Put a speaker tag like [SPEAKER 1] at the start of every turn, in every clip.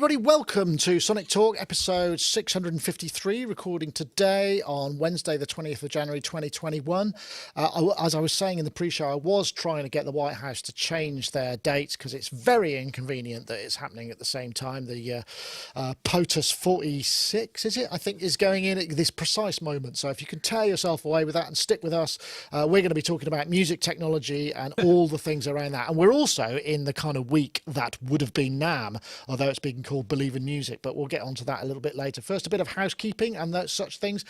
[SPEAKER 1] everybody, welcome to Sonic Talk episode 653, recording today on Wednesday the 20th of January 2021. As I was saying in the pre-show, I was trying to get the White House to change their date because it's very inconvenient that it's happening at the same time. The POTUS 46, is it? I think is going in at this precise moment. So if you can tear yourself away with that and stick with us, we're going to be talking about music technology and all the things around that. And we're also in the kind of week that would have been NAMM, although it's being called Believe in Music, but we'll get onto that a little bit later. First, a bit of housekeeping and such things.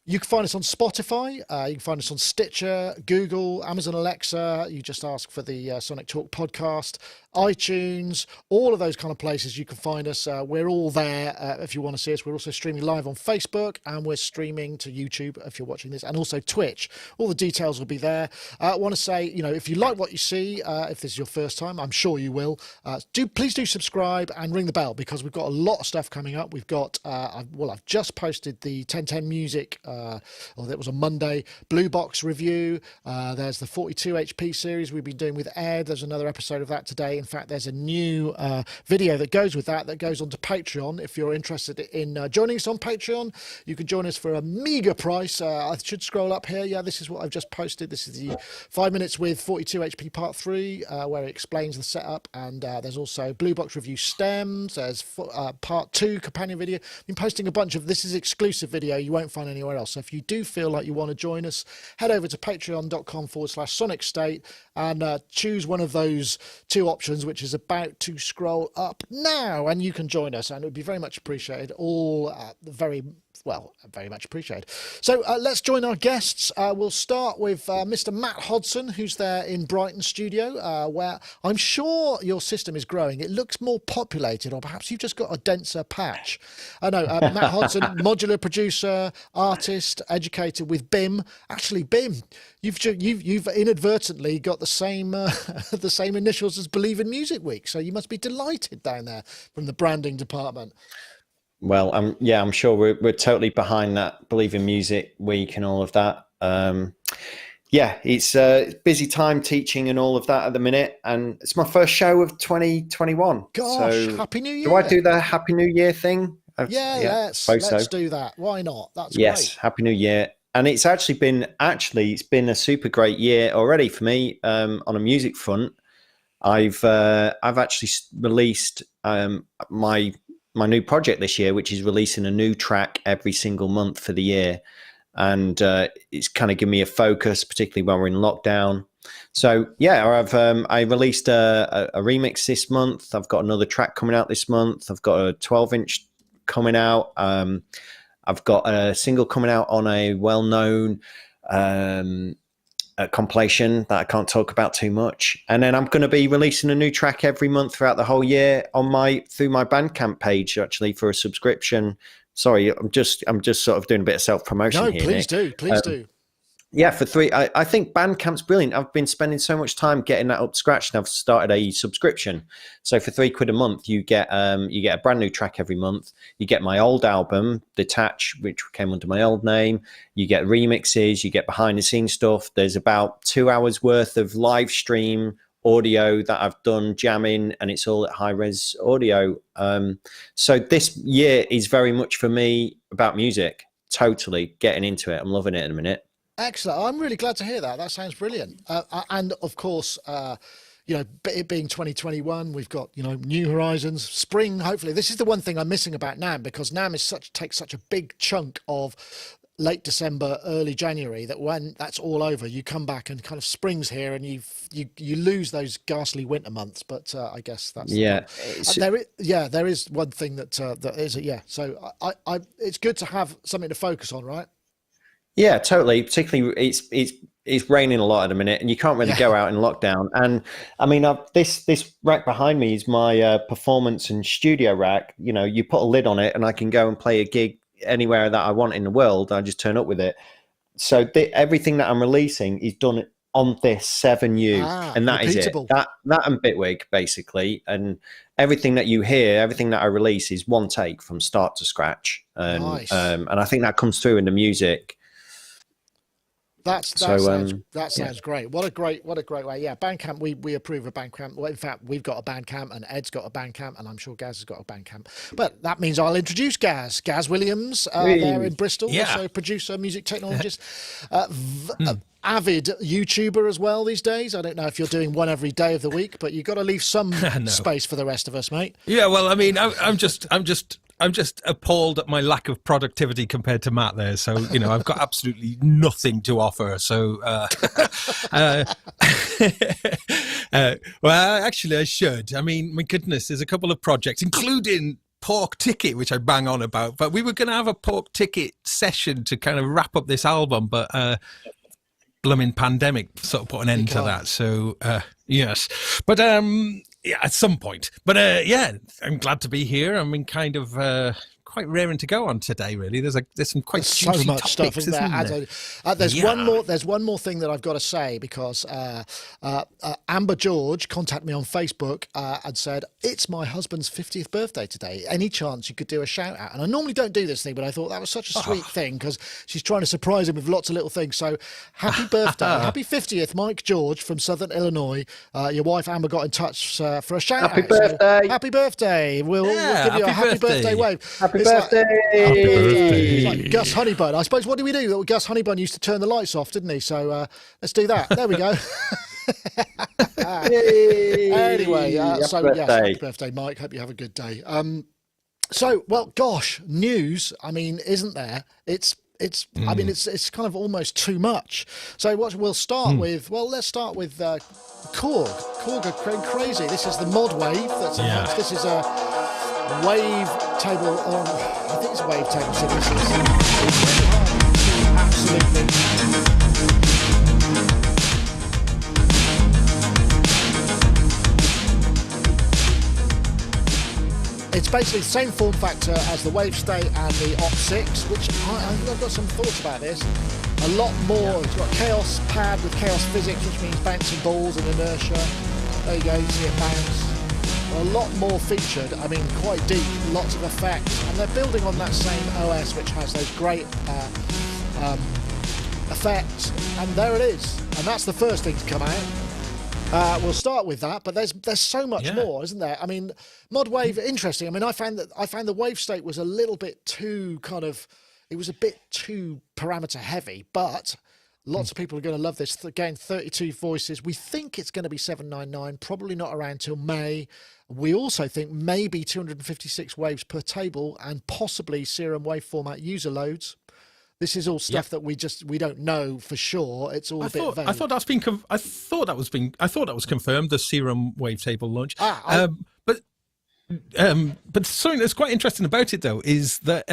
[SPEAKER 1] You can find us on Spotify, you can find us on Stitcher, Google, Amazon Alexa. You just ask for the Sonic Talk podcast, iTunes, all of those kind of places you can find us. We're all there if you want to see us. We're also streaming live on Facebook, and we're streaming to YouTube if you're watching this, and also Twitch. All the details will be there. I want to say, if you like what you see, if this is your first time, I'm sure you will, please do subscribe and ring the bell, because we've got a lot of stuff coming up. We've got, I've just posted the 1010 Music, or that was on Monday, Blue Box review. There's the 42 HP series we've been doing with Ed. There's another episode of that today. In fact, there's a new video that goes with that goes onto Patreon. If you're interested in joining us on Patreon, you can join us for a meager price. I should scroll up here. Yeah, this is what I've just posted. This is the 5 minutes with 42 HP part 3, where it explains the setup. And there's also Blue Box review stems. There's part 2 companion video. I've been posting a bunch of, this is exclusive video you won't find anywhere else. So if you do feel like you want to join us, head over to patreon.com/Sonicstate and choose one of those 2 options, which is about to scroll up now, and you can join us, and it would be very much appreciated. All very much appreciated. So let's join our guests. We'll start with Mr. Matt Hodson, who's there in Brighton studio, where I'm sure your system is growing. It looks more populated, or perhaps you've just got a denser patch. I know, Matt Hodson, modular producer, artist, educator with BIM. Actually, BIM, you've inadvertently got the same the same initials as Believe in Music Week, so you must be delighted down there from the branding department.
[SPEAKER 2] Well, I'm sure we're totally behind that Believe in Music Week and all of that. It's a busy time teaching and all of that at the minute, and it's my first show of 2021.
[SPEAKER 1] Gosh,
[SPEAKER 2] so
[SPEAKER 1] Happy New Year!
[SPEAKER 2] Do I do the Happy New Year thing?
[SPEAKER 1] Let's do that. Why not? That's
[SPEAKER 2] great. Happy New Year! And it's been a super great year already for me on a music front. I've actually released my new project this year, which is releasing a new track every single month for the year. And it's kind of given me a focus, particularly when we're in lockdown. So I released a remix this month. I've got another track coming out this month. I've got a 12-inch coming out. I've got a single coming out on a well-known compilation that I can't talk about too much, and then I'm going to be releasing a new track every month throughout the whole year through my Bandcamp page, actually, for a subscription. Sorry, I'm just sort of doing a bit of self-promotion here.
[SPEAKER 1] Please do.
[SPEAKER 2] Yeah, for free. I think Bandcamp's brilliant. I've been spending so much time getting that up to scratch, and I've started a subscription. So for £3 a month, you get a brand new track every month. You get my old album, Detach, which came under my old name. You get remixes. You get behind the scenes stuff. There's about 2 hours worth of live stream audio that I've done jamming, and it's all at high res audio. So this year is very much for me about music. Totally getting into it. I'm loving it in a minute.
[SPEAKER 1] Excellent. I'm really glad to hear that. That sounds brilliant. And of course, it being 2021, we've got, new horizons, spring, hopefully. This is the one thing I'm missing about NAMM, because NAMM takes such a big chunk of late December, early January, that when that's all over, you come back and kind of spring's here, and you lose those ghastly winter months. But I guess that's there is one thing that is So it's good to have something to focus on, right?
[SPEAKER 2] Yeah, totally. Particularly, it's raining a lot at the minute, and you can't really go out in lockdown. And I mean, this rack behind me is my performance and studio rack. You put a lid on it, and I can go and play a gig anywhere that I want in the world. I just turn up with it. So everything that I'm releasing is done on this 7U, and that repeatable. Is it. That and Bitwig, basically, and everything that you hear, everything that I release is one take from start to scratch. And I think that comes through in the music.
[SPEAKER 1] That sounds great. What a great way. Yeah, Bandcamp. We approve of Bandcamp. Well, in fact, we've got a Bandcamp, and Ed's got a Bandcamp, and I'm sure Gaz has got a Bandcamp. But that means I'll introduce Gaz Williams, there in Bristol, also producer, music technologist, avid YouTuber as well these days. I don't know if you're doing one every day of the week, but you've got to leave some space for the rest of us, mate.
[SPEAKER 3] Yeah, well, I mean, I'm just appalled at my lack of productivity compared to Matt there. So, I've got absolutely nothing to offer. So, well, actually I should. I mean, my goodness, there's a couple of projects, including Pork Ticket, which I bang on about, but we were going to have a Pork Ticket session to kind of wrap up this album, but, blooming pandemic sort of put an end to that. So, yes, but, yeah, at some point. But yeah, I'm glad to be here. I mean, kind of quite raring to go on today. Really, there's some quite
[SPEAKER 1] so
[SPEAKER 3] juicy
[SPEAKER 1] much
[SPEAKER 3] topics,
[SPEAKER 1] stuff in there. There's one more thing that I've got to say, because Amber George contacted me on Facebook and said, it's my husband's 50th birthday today. Any chance you could do a shout out? And I normally don't do this thing, but I thought that was such a sweet thing, because she's trying to surprise him with lots of little things. So happy birthday, happy 50th, Mike George from Southern Illinois. Your wife Amber got in touch for a shout out.
[SPEAKER 2] Happy birthday!
[SPEAKER 1] So, happy birthday! We'll give you a happy birthday wave.
[SPEAKER 2] Happy birthday!
[SPEAKER 1] It's like Gus Honeybun. I suppose, what do we do? Gus Honeybun used to turn the lights off, didn't he? So let's do that. There we go. Anyway, happy birthday, Mike. Hope you have a good day. So, well, gosh, news. I mean, isn't there? I mean, it's kind of almost too much. So what we'll start with, let's start with Korg. Korg are going crazy. This is the Modwave. This is a wavetable. I think it's a wavetable. So this is absolutely. It's basically the same form factor as the WaveState and the Op6, which I've got some thoughts about this. A lot more. It's got chaos pad with chaos physics, which means bouncing balls and inertia. There you go, you see it bounce. A lot more featured, I mean, quite deep, lots of effects. And they're building on that same OS, which has those great effects. And there it is. And that's the first thing to come out. We'll start with that, but there's so much more, isn't there? I mean, Modwave, interesting. I mean, I found the WaveState was a little bit too it was a bit too parameter heavy, but lots of people are going to love this. Again, 32 voices. We think it's going to be 799, probably not around till May. We also think maybe 256 waves per table and possibly Serum wave format user loads. This is all stuff that we don't know for sure. It's all a bit vague.
[SPEAKER 3] I thought that was confirmed, the Serum wavetable launch. But something that's quite interesting about it though is that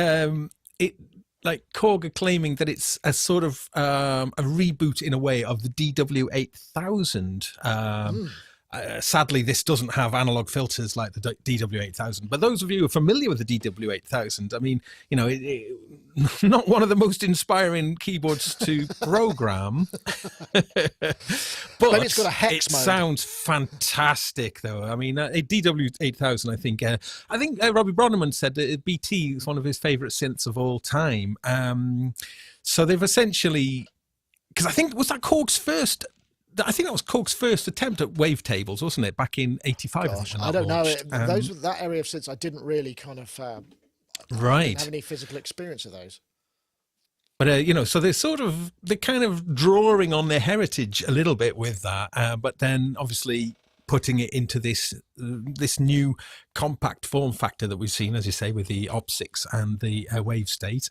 [SPEAKER 3] it, like, Korg are claiming that it's a sort of a reboot in a way of the DW8000. Sadly, this doesn't have analog filters like the DW8000. But those of you who are familiar with the DW8000, I mean, not one of the most inspiring keyboards to program. but
[SPEAKER 1] it's got a hex mode.
[SPEAKER 3] It sounds fantastic, though. I mean, a DW8000, I think Robbie Bronneman said that BT is one of his favorite synths of all time. So they've essentially, because I think, was that Korg's first? I think that was Korg's first attempt at wavetables, wasn't it? Back in '85.
[SPEAKER 1] I don't know. That area of synths, I didn't really kind of I didn't have any physical experience of those.
[SPEAKER 3] But so they're kind of drawing on their heritage a little bit with that, but then obviously putting it into this new compact form factor that we've seen, as you say, with the Op6 and the WaveState.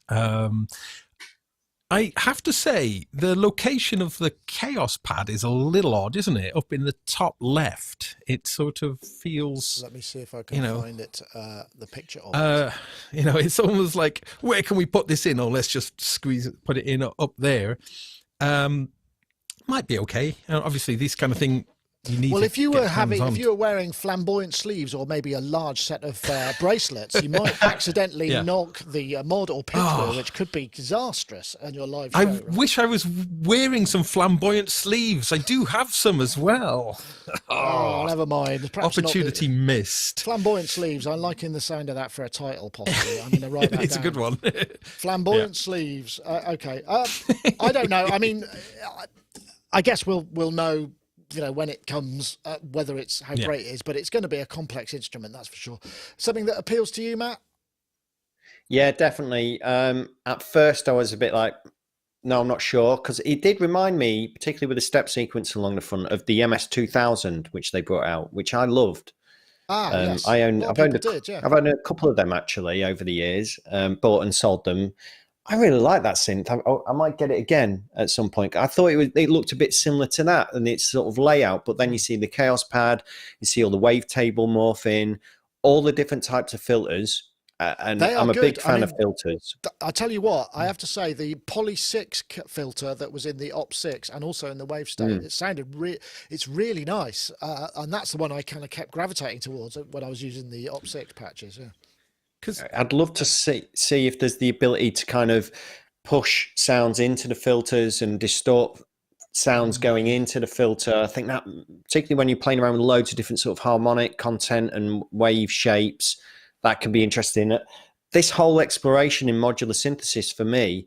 [SPEAKER 3] I have to say, the location of the Chaos pad is a little odd, isn't it? Up in the top left, it sort of feels...
[SPEAKER 1] Let me see if I can find it, the picture of it.
[SPEAKER 3] It's almost like, where can we put this in? Or let's just put it in up there. Might be okay. Obviously, this kind of thing You need
[SPEAKER 1] Well,
[SPEAKER 3] to
[SPEAKER 1] if you
[SPEAKER 3] get
[SPEAKER 1] were
[SPEAKER 3] hands-on.
[SPEAKER 1] if you were wearing flamboyant sleeves or maybe a large set of bracelets, you might accidentally
[SPEAKER 3] Yeah.
[SPEAKER 1] knock the mod or pick through, which could be disastrous on your live show.
[SPEAKER 3] I
[SPEAKER 1] right?
[SPEAKER 3] wish I was wearing some flamboyant sleeves. I do have some as well.
[SPEAKER 1] Oh, never mind. Perhaps not
[SPEAKER 3] Opportunity missed.
[SPEAKER 1] flamboyant sleeves. I'm liking the sound of that for a title, possibly. I'm going to write that
[SPEAKER 3] It's
[SPEAKER 1] down.
[SPEAKER 3] a good one.
[SPEAKER 1] Flamboyant sleeves. Okay. I don't know. I mean, I guess we'll know, when it comes, whether it's how great it is, but it's going to be a complex instrument, that's for sure. Something that appeals to you, Matt?
[SPEAKER 2] Yeah, definitely. At first, I was a bit like, no, I'm not sure, because it did remind me, particularly with the step sequence along the front, of the MS-2000, which they brought out, which I loved.
[SPEAKER 1] Yes.
[SPEAKER 2] I've owned
[SPEAKER 1] I've
[SPEAKER 2] a couple of them actually over the years, bought and sold them. I really like that synth. I might get it again at some point. I thought it looked a bit similar to that and its sort of layout, but then you see the Chaos Pad, you see all the wavetable morphing, all the different types of filters, and I'm a big fan of filters.
[SPEAKER 1] I tell you what, I have to say the Poly 6 filter that was in the Op 6 and also in the WaveState, it sounded it's really nice, and that's the one I kind of kept gravitating towards when I was using the Op 6 patches. Yeah.
[SPEAKER 2] I'd love to see if there's the ability to kind of push sounds into the filters and distort sounds going into the filter. I think that, particularly when you're playing around with loads of different sort of harmonic content and wave shapes, that can be interesting. This whole exploration in modular synthesis, for me,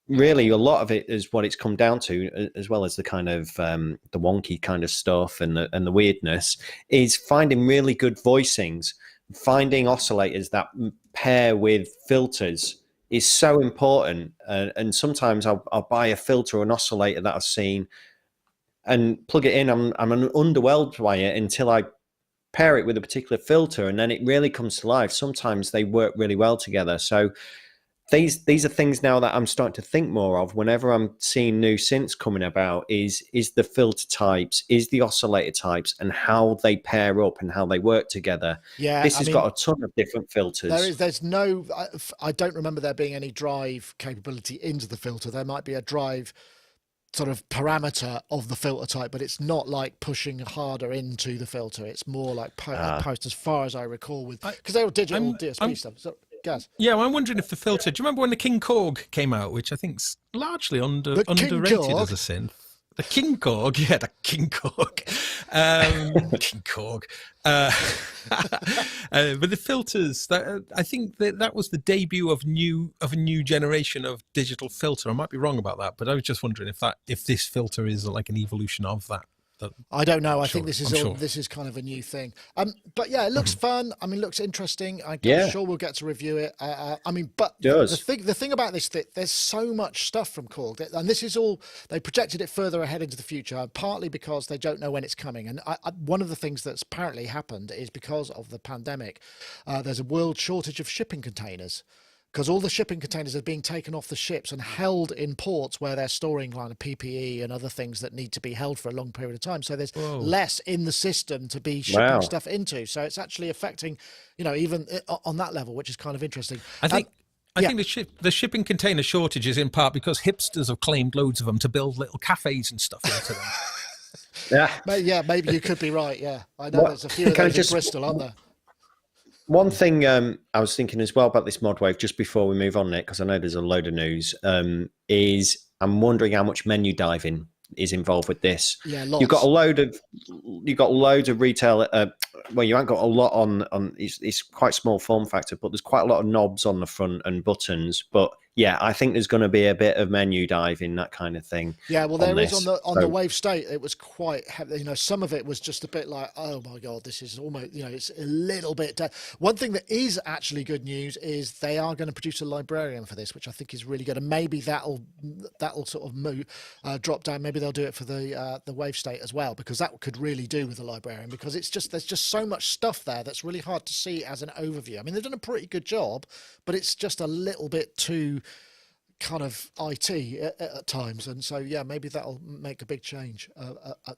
[SPEAKER 2] really a lot of it is what it's come down to, as well as the kind of the wonky kind of stuff and the weirdness, is finding really good voicings. Finding oscillators that pair with filters is so important, and sometimes I'll buy a filter or an oscillator that I've seen and plug it in. I'm underwhelmed by it until I pair it with a particular filter, and then it really comes to life. Sometimes they work really well together. So these are things now that I'm starting to think more of whenever I'm seeing new synths coming about, is the filter types, is the oscillator types, and how they pair up and how they work together.
[SPEAKER 1] Yeah,
[SPEAKER 2] this has got a ton of different filters.
[SPEAKER 1] There's no, I don't remember there being any drive capability into the filter. There might be a drive sort of parameter of the filter type, but it's not like pushing harder into the filter. It's more like post, as far as I recall, because they're all digital DSP stuff. So, Gaz.
[SPEAKER 3] Yeah, well, I'm wondering if the filter. Do you remember when the King Korg came out, which I think's largely underrated as a synth? The King Korg, yeah, the King Korg, King Korg. But the filters, I think that was the debut of a new generation of digital filter. I might be wrong about that, but I was just wondering if this filter is like an evolution of that.
[SPEAKER 1] I don't know. I think this is kind of a new thing. But yeah, it looks fun. I mean, looks interesting. I'm sure we'll get to review it. I mean, but the thing about this, there's so much stuff from Korg, and this is all, they projected it further ahead into the future, partly because they don't know when it's coming. And one of the things that's apparently happened is because of the pandemic, there's a world shortage of shipping containers. Because all the shipping containers are being taken off the ships and held in ports where they're storing kind of PPE and other things that need to be held for a long period of time. So there's less in the system to be shipping stuff into. So it's actually affecting, even on that level, which is kind of interesting.
[SPEAKER 3] I think the shipping container shortage is in part because hipsters have claimed loads of them to build little cafes and stuff into them.
[SPEAKER 1] Yeah, maybe you could be right. Yeah, I know there's a few of those in Bristol, aren't there?
[SPEAKER 2] One thing I was thinking as well about this Modwave, just before we move on, Nick, because I know there's a load of news, is I'm wondering how much menu diving is involved with this.
[SPEAKER 1] Yeah, lots.
[SPEAKER 2] You've got loads of retail. Well, you haven't got a lot on. It's quite small form factor, but there's quite a lot of knobs on the front and buttons. But yeah, I think there's going to be a bit of menu diving, that kind of thing.
[SPEAKER 1] Yeah, well, there is on the WaveState. It was quite heavy. Some of it was just a bit like, oh my god, this is almost, it's a little bit. One thing that is actually good news is they are going to produce a librarian for this, which I think is really good, and maybe that'll sort of move, drop down. Maybe they'll do it for the WaveState as well, because that could really do with a librarian, because there's just so much stuff there that's really hard to see as an overview. I mean, they've done a pretty good job, but it's just a little bit too kind of IT at times, and so yeah, maybe that'll make a big change.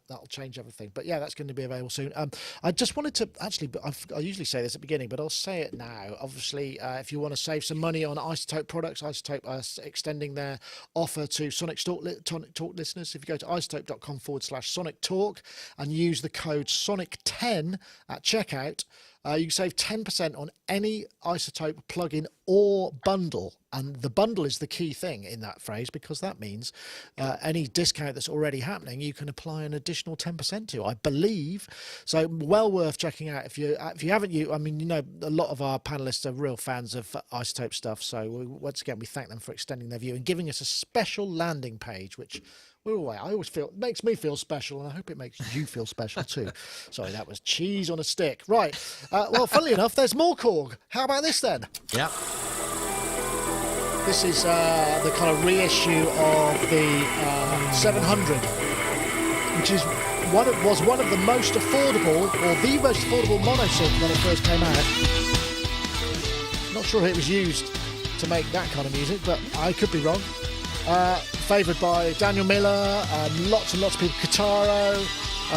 [SPEAKER 1] That'll change everything. But yeah, that's going to be available soon. I just wanted to actually, I usually say this at the beginning, but I'll say it now. Obviously, if you want to save some money on Isotope products, Isotope are extending their offer to Sonic Talk listeners. If you go to isotope.com/Sonic Talk and use the code Sonic10 at checkout, you can save 10% on any Isotope plugin or bundle. And the bundle is the key thing in that phrase, because that means any discount that's already happening, you can apply an additional 10% to, I believe. So well worth checking out. If you haven't, I mean, you know, a lot of our panelists are real fans of Isotope stuff. So once again, we thank them for extending their view and giving us a special landing page, which I always feel it makes me feel special, and I hope it makes you feel special too. Sorry, that was cheese on a stick. Right. Well, funnily enough, there's more Korg. How about this then?
[SPEAKER 3] Yeah.
[SPEAKER 1] This is the kind of reissue of the 700, which was one of the most affordable, or the most affordable monosynth when it first came out. Not sure it was used to make that kind of music, but I could be wrong. Favoured by Daniel Miller, lots and lots of people. Kitaro,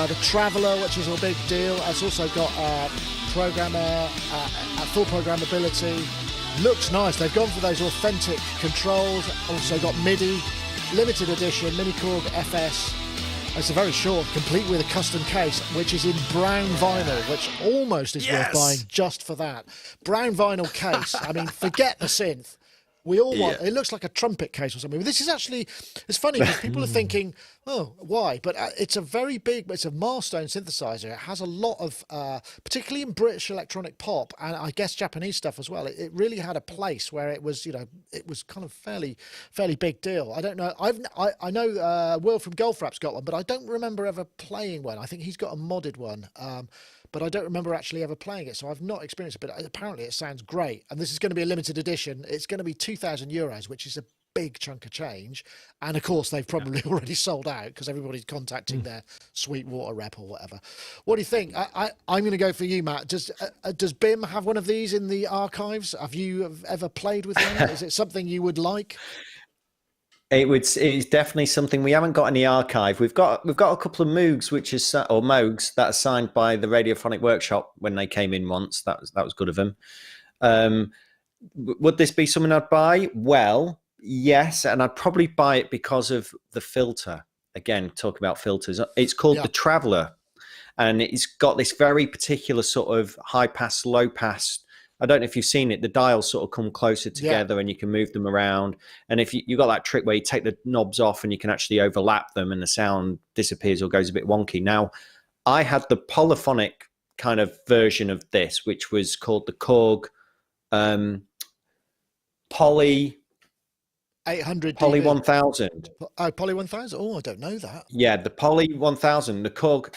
[SPEAKER 1] the Traveller, which is a big deal. It's also got programmer, full programmability. Looks nice. They've gone for those authentic controls. Also got MIDI, limited edition, Mini Korg FS. It's a very short, complete with a custom case, which is in brown vinyl, which almost is worth buying just for that. Brown vinyl case. I mean, forget the synth. We all want, it looks like a trumpet case or something. But this is actually, it's funny because people are thinking, oh, why? But it's a very big, it's a milestone synthesizer. It has a lot of, particularly in British electronic pop, and I guess Japanese stuff as well. It really had a place where it was, you know, it was kind of fairly big deal. I don't know. I know Will from Golfrap's got one, but I don't remember ever playing one. I think he's got a modded one. But I don't remember actually ever playing it, so I've not experienced it, but apparently it sounds great. And this is going to be a limited edition. It's going to be €2,000, which is a big chunk of change. And of course, they've probably already sold out because everybody's contacting their Sweetwater rep or whatever. What do you think? I'm going to go for you, Matt. Does BIM have one of these in the archives? Have you ever played with one? Is it something you would like?
[SPEAKER 2] It's definitely something we haven't got in the archive. We've got a couple of Moogs, Moogs that are signed by the Radiophonic Workshop when they came in once. That was good of them. Would this be something I'd buy? Well, yes, and I'd probably buy it because of the filter. Again, talking about filters, it's called the Traveller, and it's got this very particular sort of high pass, low pass. I don't know if you've seen it. The dials sort of come closer together and you can move them around. And if you got that trick where you take the knobs off and you can actually overlap them and the sound disappears or goes a bit wonky. Now, I had the polyphonic kind of version of this, which was called the Korg Poly
[SPEAKER 1] 800
[SPEAKER 2] Poly
[SPEAKER 1] DV.
[SPEAKER 2] 1000.
[SPEAKER 1] Oh, Poly 1000. Oh, I don't know that.
[SPEAKER 2] Yeah, the Poly 1000, the Korg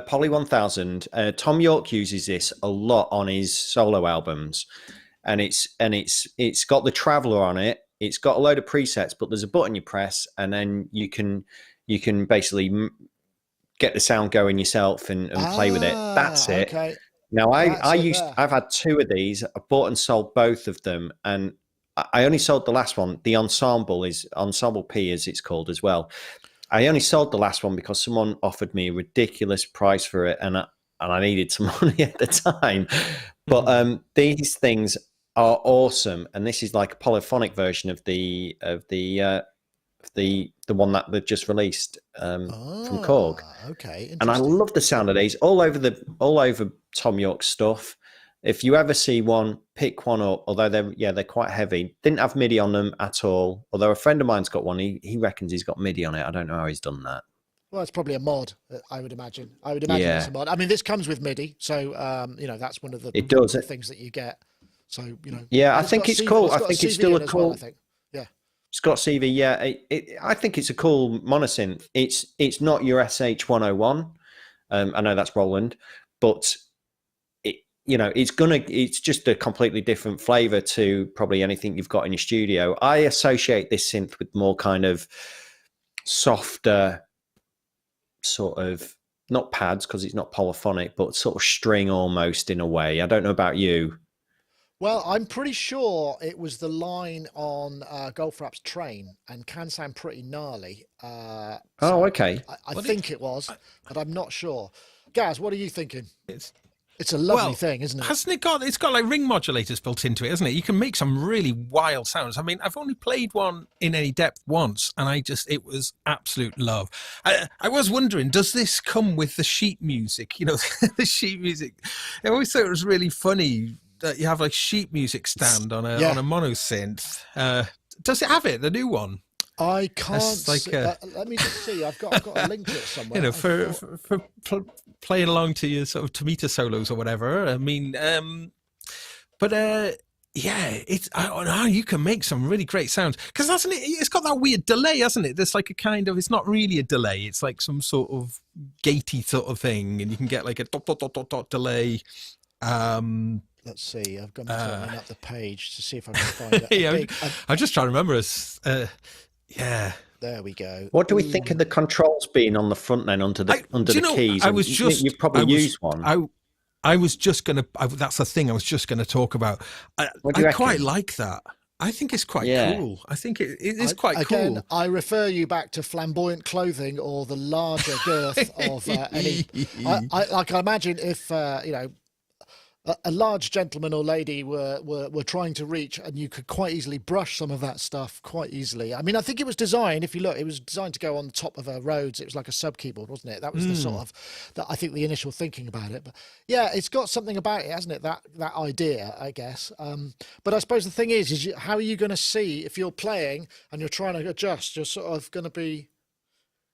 [SPEAKER 2] Poly 1000. Tom York uses this a lot on his solo albums, and it's got the Traveller on it. It's got a load of presets, but there's a button you press, and then you can basically get the sound going yourself and play with it. That's it. Okay. Now I've had two of these. I bought and sold both of them, and I only sold the last one. The Ensemble P, as it's called as well. I only sold the last one because someone offered me a ridiculous price for it, and I needed some money at the time. But these things are awesome, and this is like a polyphonic version of the one that they've just released from Korg.
[SPEAKER 1] Okay,
[SPEAKER 2] and I love the sound of these all over Tom York's stuff. If you ever see one, pick one up. Although they're quite heavy. Didn't have MIDI on them at all. Although a friend of mine's got one. He reckons he's got MIDI on it. I don't know how he's done that.
[SPEAKER 1] Well, it's probably a mod, I would imagine. It's a mod. I mean, this comes with MIDI, so that's one of the things that you get. So
[SPEAKER 2] Yeah, I think it's cool. I think it's still a cool.
[SPEAKER 1] Well, I think. Yeah.
[SPEAKER 2] It's got CV. Yeah, I think it's a cool monosynth. It's not your SH101. I know that's Roland, but it's just a completely different flavor to probably anything you've got in your studio. I associate this synth with more kind of softer sort of, not pads because it's not polyphonic, but sort of string almost in a way. I don't know about you.
[SPEAKER 1] Well, I'm pretty sure it was the line on Goldfrapp's train, and can sound pretty gnarly.
[SPEAKER 2] Oh, okay.
[SPEAKER 1] I think it was, but I'm not sure. Gaz, what are you thinking?
[SPEAKER 3] It's
[SPEAKER 1] a lovely thing, isn't it?
[SPEAKER 3] Hasn't it got? It's got like ring modulators built into it, hasn't it? You can make some really wild sounds. I mean, I've only played one in any depth once, and it was absolute love. I was wondering, does this come with the sheet music? You know, the sheet music. I always thought it was really funny that you have like sheet music stand on a mono synth. Does it have it? The new one?
[SPEAKER 1] I can't. Let me just see. I've got a link to it somewhere.
[SPEAKER 3] You know, for playing along to your sort of Tomita solos or whatever. I mean, you can make some really great sounds, because hasn't it? It's got that weird delay, hasn't it? There's like a kind of. It's not really a delay. It's like some sort of gatey sort of thing, and you can get like a dot dot dot dot dot delay.
[SPEAKER 1] Let's see. I've got to open up the page to see if I can find it.
[SPEAKER 3] I'm just trying to remember. Yeah.
[SPEAKER 1] There we go.
[SPEAKER 2] What do we think of the controls being on the front then under the keys? You've probably used one.
[SPEAKER 3] I was just going to. That's the thing I was just going to talk about. I quite like that. I think it's quite cool. I think it is quite cool.
[SPEAKER 1] Again, I refer you back to flamboyant clothing or the larger girth of any. I imagine if a large gentleman or lady were trying to reach, and you could quite easily brush some of that stuff quite easily. I mean, I think it was designed, if you look, it was designed to go on the top of roads. It was like a sub keyboard, wasn't it? That was the sort of, I think the initial thinking about it. But yeah, it's got something about it, hasn't it? That idea, I guess. But I suppose the thing is how are you going to see if you're playing and you're trying to adjust? You're sort of going to be,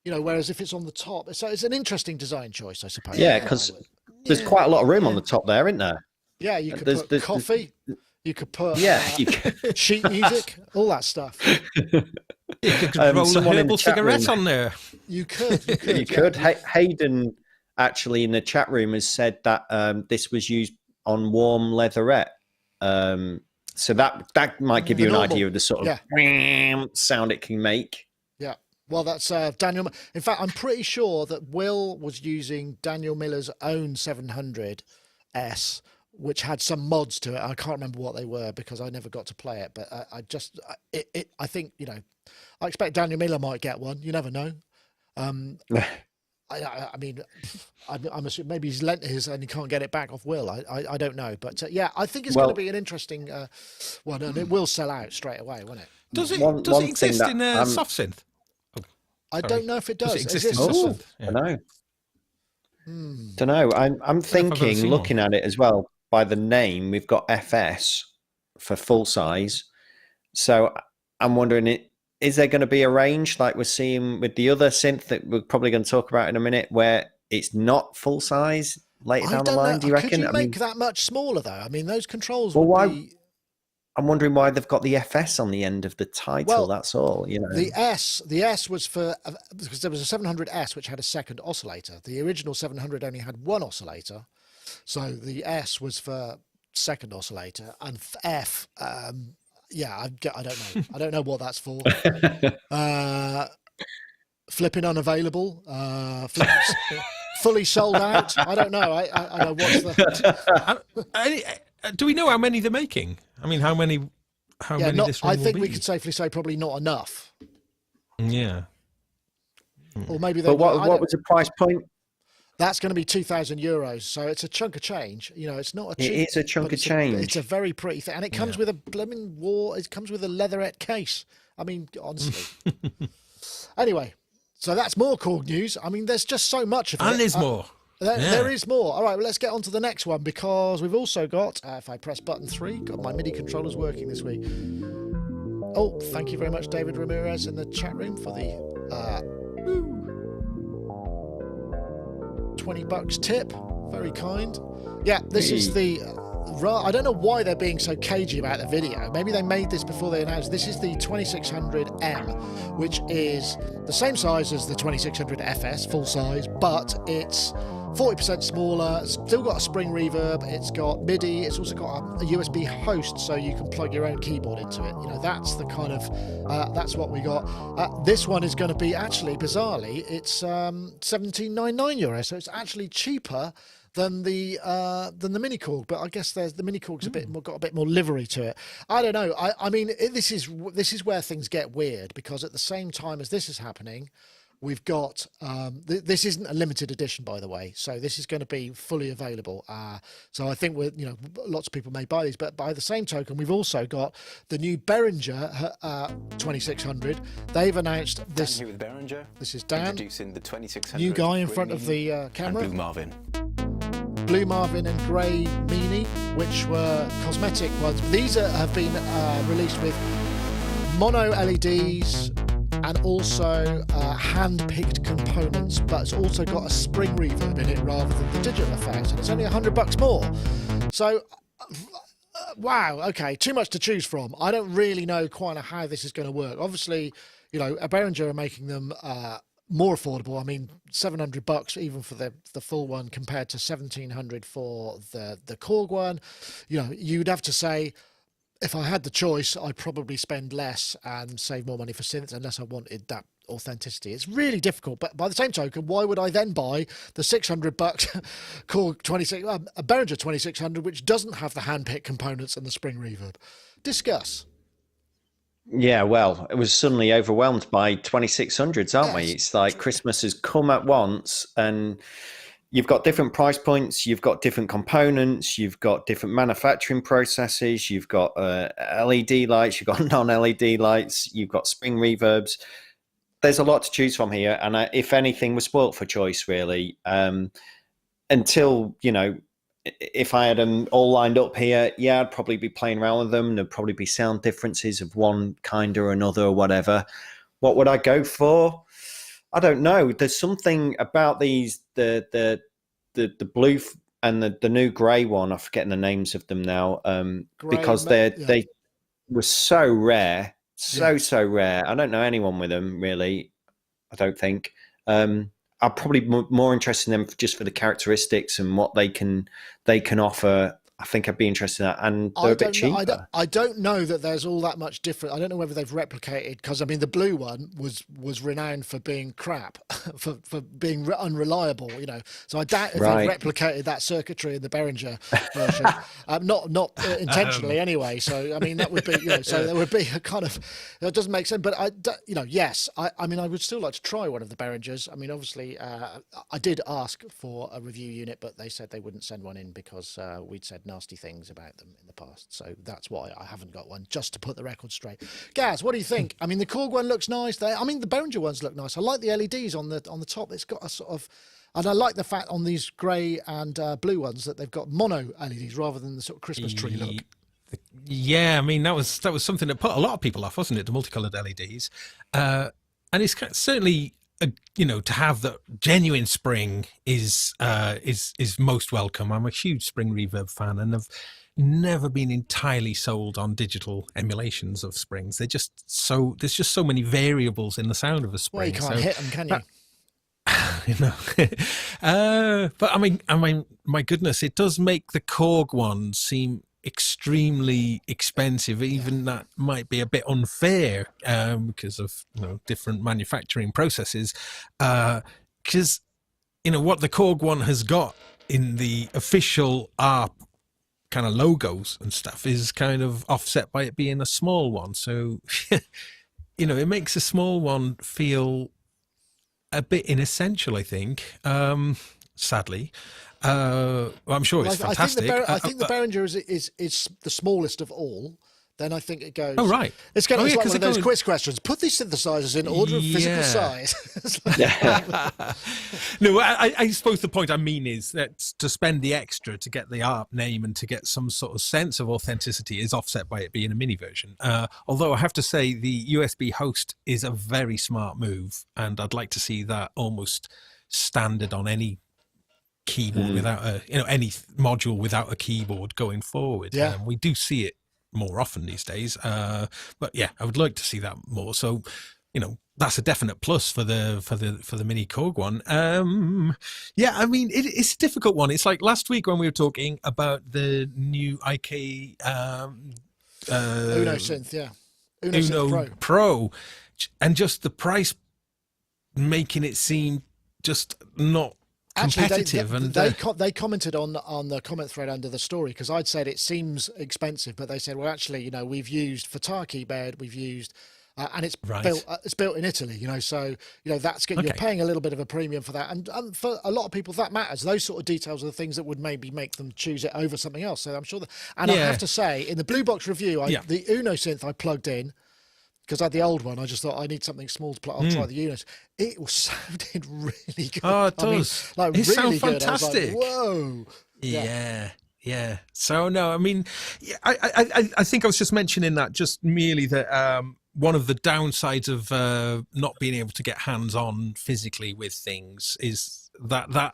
[SPEAKER 1] whereas if it's on the top, so it's an interesting design choice, I suppose.
[SPEAKER 2] Yeah, because there's quite a lot of room on the top there, isn't there?
[SPEAKER 1] Yeah, you could put coffee. You could put sheet music, all that stuff.
[SPEAKER 3] You could roll a herbal cigarette on there.
[SPEAKER 1] You could.
[SPEAKER 2] You could. Hayden actually in the chat room has said that this was used on warm leatherette. So that might give you an idea of the sort of sound it can make.
[SPEAKER 1] Yeah. Well, that's Daniel. In fact, I'm pretty sure that Will was using Daniel Miller's own 700S, which had some mods to it. I can't remember what they were because I never got to play it. But I think, I expect Daniel Miller might get one. You never know. I mean, I'm assuming maybe he's lent his and he can't get it back off Will. I don't know. But I think it's going to be an interesting one, and it will sell out straight away, won't it?
[SPEAKER 3] Does it exist in soft synth?
[SPEAKER 1] I don't know if it does.
[SPEAKER 3] Does it exist in soft synth?
[SPEAKER 2] I don't know. Don't know. I'm thinking, looking at it as well, by the name, we've got FS for full size. So I'm wondering, is there going to be a range like we're seeing with the other synth that we're probably going to talk about in a minute, where it's not full size later down the line? Do you reckon?
[SPEAKER 1] Could you make that much smaller though? I mean, those controls.
[SPEAKER 2] I'm wondering why they've got the FS on the end of the title. Well, that's all.
[SPEAKER 1] The S was for, because there was a 700S which had a second oscillator. The original 700 only had one oscillator, so the S was for second oscillator, and F. I don't know. I don't know what that's for. Flipping unavailable. Fully sold out. I don't know. I know what's the.
[SPEAKER 3] Do we know how many they're making? I mean, how many this one
[SPEAKER 1] I think
[SPEAKER 3] will
[SPEAKER 1] we
[SPEAKER 3] be?
[SPEAKER 1] could safely say probably not enough.
[SPEAKER 3] Yeah.
[SPEAKER 1] Or maybe
[SPEAKER 2] But what was the price point?
[SPEAKER 1] That's going to be €2,000. So it's a chunk of change. It's not a cheap.
[SPEAKER 2] It is a chunk of change.
[SPEAKER 1] It's a very pretty thing, and it comes with a blooming It comes with a leatherette case. I mean, honestly. Anyway, so that's more Korg news. I mean, there's just so much of it.
[SPEAKER 3] And there's more.
[SPEAKER 1] There is more. All right, well, let's get on to the next one, because we've also got, if I press button 3, got my MIDI controllers working this week. Oh, thank you very much, David Ramirez, in the chat room for the $20 tip. Very kind. Yeah, this is the... I don't know why they're being so cagey about the video. Maybe they made this before they announced. This is the 2600M, which is the same size as the 2600 FS, full size, but it's 40% smaller, still got a spring reverb, it's got MIDI, it's also got a USB host so you can plug your own keyboard into it. You know, that's the kind of, that's what we got. This one is going to be, actually, bizarrely, it's €17.99, so it's actually cheaper than the mini Korg, but I guess the mini Korg's got a bit more livery to it. I don't know. I mean, this is where things get weird, because at the same time as this is happening, we've got this isn't a limited edition, by the way, so this is going to be fully available. So I think lots of people may buy these, but by the same token, we've also got the new Behringer 2600. They've announced this.
[SPEAKER 4] Dan here with Behringer.
[SPEAKER 1] This is Dan,
[SPEAKER 4] introducing the 2600.
[SPEAKER 1] new guy in front of the camera.
[SPEAKER 4] And Blue Marvin.
[SPEAKER 1] Blue Marvin and Grey Meanie, which were cosmetic ones. These have been released with mono LEDs and also hand-picked components, but it's also got a spring reverb in it rather than the digital effects, and it's only $100 more. So, wow, okay, too much to choose from. I don't really know quite how this is going to work. Obviously, you know, Behringer are making them more affordable. I mean, $700 even for the full one compared to $1,700 for the Korg one. You know, you'd have to say, if I had the choice, I'd probably spend less and save more money for synths unless I wanted that authenticity. It's really difficult, but by the same token, why would I then buy the $600 Korg Behringer 2600, which doesn't have the hand-picked components and the spring reverb? Discuss.
[SPEAKER 2] Yeah, well, it was suddenly overwhelmed by 2600s, aren't we? It's like Christmas has come at once, and you've got different price points, you've got different components, you've got different manufacturing processes, you've got LED lights, you've got non-LED lights, you've got spring reverbs. There's a lot to choose from here, and if anything, we're spoilt for choice, really. Until, you know, if I had them all lined up here, yeah, I'd probably be playing around with them. There'd probably be sound differences of one kind or another or whatever. What would I go for? I don't know. There's something about these, the blue and the new grey one. I'm forgetting the names of them now, because they were so rare, so rare. I don't know anyone with them, really. I don't think. I'm probably more interested in them just for the characteristics and what they can offer. I think I'd be interested in that, and they're a bit cheaper.
[SPEAKER 1] I don't know that there's all that much different. I don't know whether they've replicated, because I mean the blue one was renowned for being crap, for being unreliable, you know. So I doubt if they've replicated that circuitry in the Behringer version, not intentionally anyway. So I mean that would be, you know, so there would be a kind of, that doesn't make sense. But yes, I mean I would still like to try one of the Behringers. I mean obviously I did ask for a review unit, but they said they wouldn't send one in because we'd said nasty things about them in the past, so that's why I haven't got one, just to put the record straight. Gaz, what do you think? I mean the Korg one looks nice. I mean the Behringer ones look nice. I like the LEDs on the top. It's got a sort of, and I like the fact on these grey and blue ones that they've got mono LEDs rather than the sort of Christmas tree look.
[SPEAKER 3] Yeah, I mean that was something that put a lot of people off, wasn't it? The multicolored LEDs, and it's certainly. You know, to have the genuine spring is most welcome. I'm a huge spring reverb fan, and I've never been entirely sold on digital emulations of springs. There's just so many variables in the sound of a spring.
[SPEAKER 1] Well, you can't hit them, can you?
[SPEAKER 3] You know, but I mean, my goodness, it does make the Korg one seem extremely expensive. Even that might be a bit unfair because of, you know, different manufacturing processes, because you know what the Korg one has got in the official ARP kind of logos and stuff is kind of offset by it being a small one, so you know it makes a small one feel a bit inessential, I think, sadly. I'm sure it's fantastic.
[SPEAKER 1] I think the Behringer is the smallest of all. Then I think it goes.
[SPEAKER 3] Oh right,
[SPEAKER 1] it's kind of like one of those quiz questions. Put these synthesizers in order of physical size.
[SPEAKER 3] No, I suppose the point I mean is that to spend the extra to get the ARP name and to get some sort of sense of authenticity is offset by it being a mini version. Although I have to say the USB host is a very smart move, and I'd like to see that almost standard on any keyboard without any module without a keyboard going forward. We do see it more often these days, but yeah, I would like to see that more. So, you know, that's a definite plus for the mini Korg one. Yeah, I mean, it's a difficult one. It's like last week when we were talking about the new IK
[SPEAKER 1] Uno synth, yeah, Uno
[SPEAKER 3] Uno
[SPEAKER 1] synth
[SPEAKER 3] Pro, and just the price making it seem just not competitive.
[SPEAKER 1] They commented on the comment thread under the story, because I'd said it seems expensive, but they said, well, actually, you know, we've used Fatah keyboard, we've used and it's built in Italy, you know, so you know that's good. Okay. You're paying a little bit of a premium for that, and for a lot of people that matters. Those sort of details are the things that would maybe make them choose it over something else. So I'm sure that, and I have to say, in the Blue Box review, the Uno synth I plugged in, because I had the old one. I just thought I need something small to plug. I'll try the Unos. It was sounded really good.
[SPEAKER 3] Oh, it does.
[SPEAKER 1] I mean, like,
[SPEAKER 3] it
[SPEAKER 1] really
[SPEAKER 3] sounds fantastic.
[SPEAKER 1] Like, whoa.
[SPEAKER 3] Yeah. So no, I mean, I think I was just mentioning that just merely that one of the downsides of not being able to get hands-on physically with things is that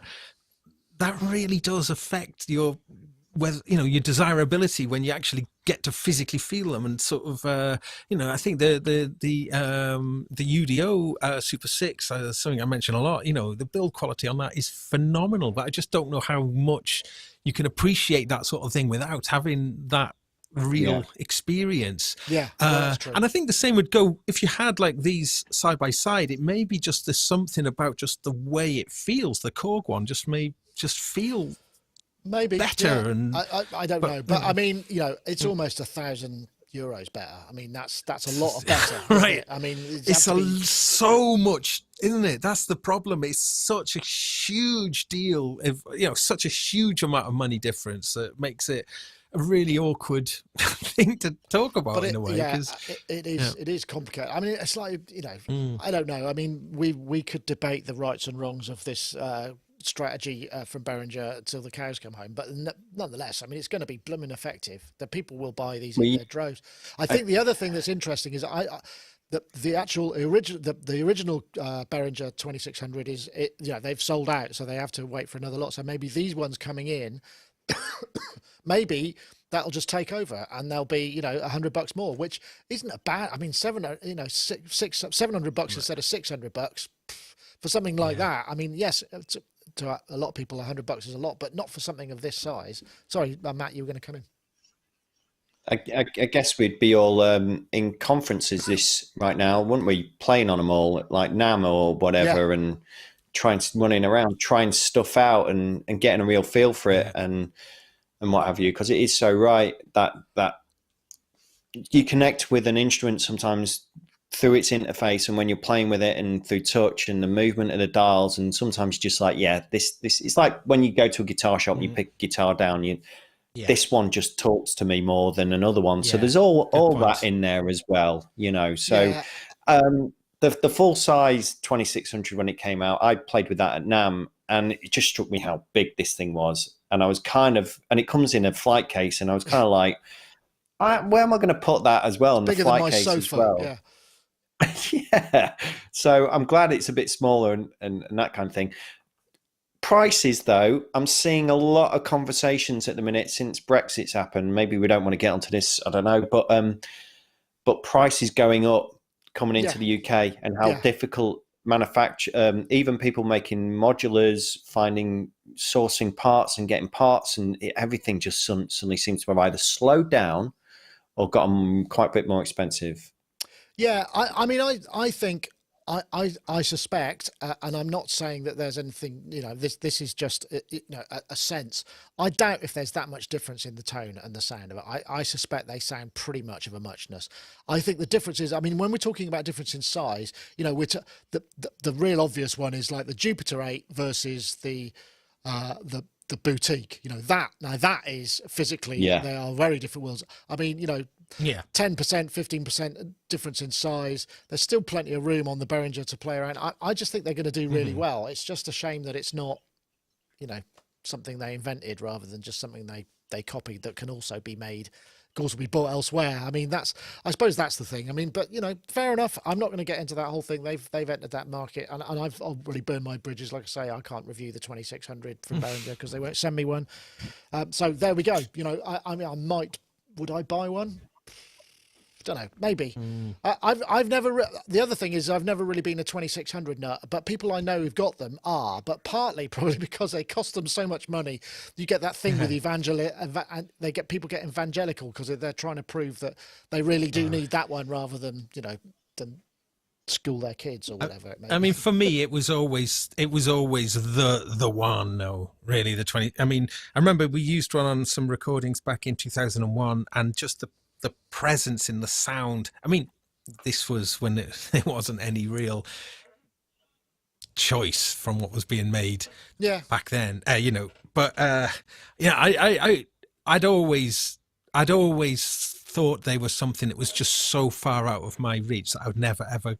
[SPEAKER 3] really does affect your your desirability when you actually get to physically feel them, and sort of I think the UDO Super 6, something I mention a lot, the build quality on that is phenomenal, but I just don't know how much you can appreciate that sort of thing without having that real experience. And I think the same would go if you had like these side by side. It may be just there's something about just the way it feels. The Korg one may just feel maybe better, and
[SPEAKER 1] I don't know, but I mean, it's almost €1,000 better. I mean, that's a lot of better,
[SPEAKER 3] right?
[SPEAKER 1] I mean,
[SPEAKER 3] it's so much, isn't it? That's the problem. It's such a huge deal. Such a huge amount of money difference that makes it a really awkward thing to talk about in a way.
[SPEAKER 1] It is complicated. I mean, it's like I don't know. I mean, we could debate the rights and wrongs of this strategy from Behringer till the cows come home, but nonetheless, I mean, it's going to be blooming effective. The people will buy these in their droves. I think the other thing that's interesting is the original Behringer 2600 is they've sold out, so they have to wait for another lot. So maybe these ones coming in, maybe that'll just take over, and they'll be $100 more, which isn't a bad. I mean, $700 instead of $600 for something like that. I mean, yes, to a lot of people, $100 is a lot, but not for something of this size. Sorry, Matt, you were going to come in.
[SPEAKER 2] I guess we'd be all in conferences this right now, wouldn't we? Playing on them all, like NAMM or whatever, and running around, trying stuff out and getting a real feel for it and what have you. Because it is so right that you connect with an instrument sometimes through its interface, and when you're playing with it and through touch and the movement of the dials, and sometimes you're just like, this it's like when you go to a guitar shop and you pick a guitar down, this one just talks to me more than another one. So there's all that in there as well, so the full size 2600, when it came out, I played with that at NAMM, and it just struck me how big this thing was. And I was and it comes in a flight case, and I was kind of like, where am I going to put that as well? In the flight case as well. So I'm glad it's a bit smaller and that kind of thing. Prices, though, I'm seeing a lot of conversations at the minute since Brexit's happened. Maybe we don't want to get onto this, I don't know, but prices going up coming into the UK, and how difficult manufacture, even people making modulars, sourcing parts and getting parts, and everything just suddenly seems to have either slowed down or gotten quite a bit more expensive.
[SPEAKER 1] Yeah, I mean, I think, I suspect, and I'm not saying that there's anything, this is just, a sense. I doubt if there's that much difference in the tone and the sound of it. I suspect they sound pretty much of a muchness. I think the difference is, I mean, when we're talking about difference in size, the real obvious one is like the Jupiter 8 versus the boutique, that is physically, they are very different worlds. I mean, 10%, 15% difference in size. There's still plenty of room on the Behringer to play around. I just think they're going to do really well. It's just a shame that it's not, something they invented rather than just something they copied that can also be made, can also be bought elsewhere. I mean, I suppose that's the thing. I mean, but fair enough. I'm not going to get into that whole thing. They've entered that market, and I've already burned my bridges. Like I say, I can't review the 2600 from Behringer because they won't send me one. So there we go. I mean, would I buy one? don't know, maybe. I've never. The other thing is I've never really been a 2600 nut, but people I know who've got them are. But partly probably because they cost them so much money. You get that thing with they get people get evangelical because they're trying to prove that they really do need that one rather than than school their kids or whatever it may be.
[SPEAKER 3] I mean, for me, it was always the one. No, really, the 20. I mean, I remember we used one on some recordings back in 2001, and just the presence in the sound. I mean, this was when there wasn't any real choice from what was being made back then, but I'd always thought they were something that was just so far out of my reach that I would never ever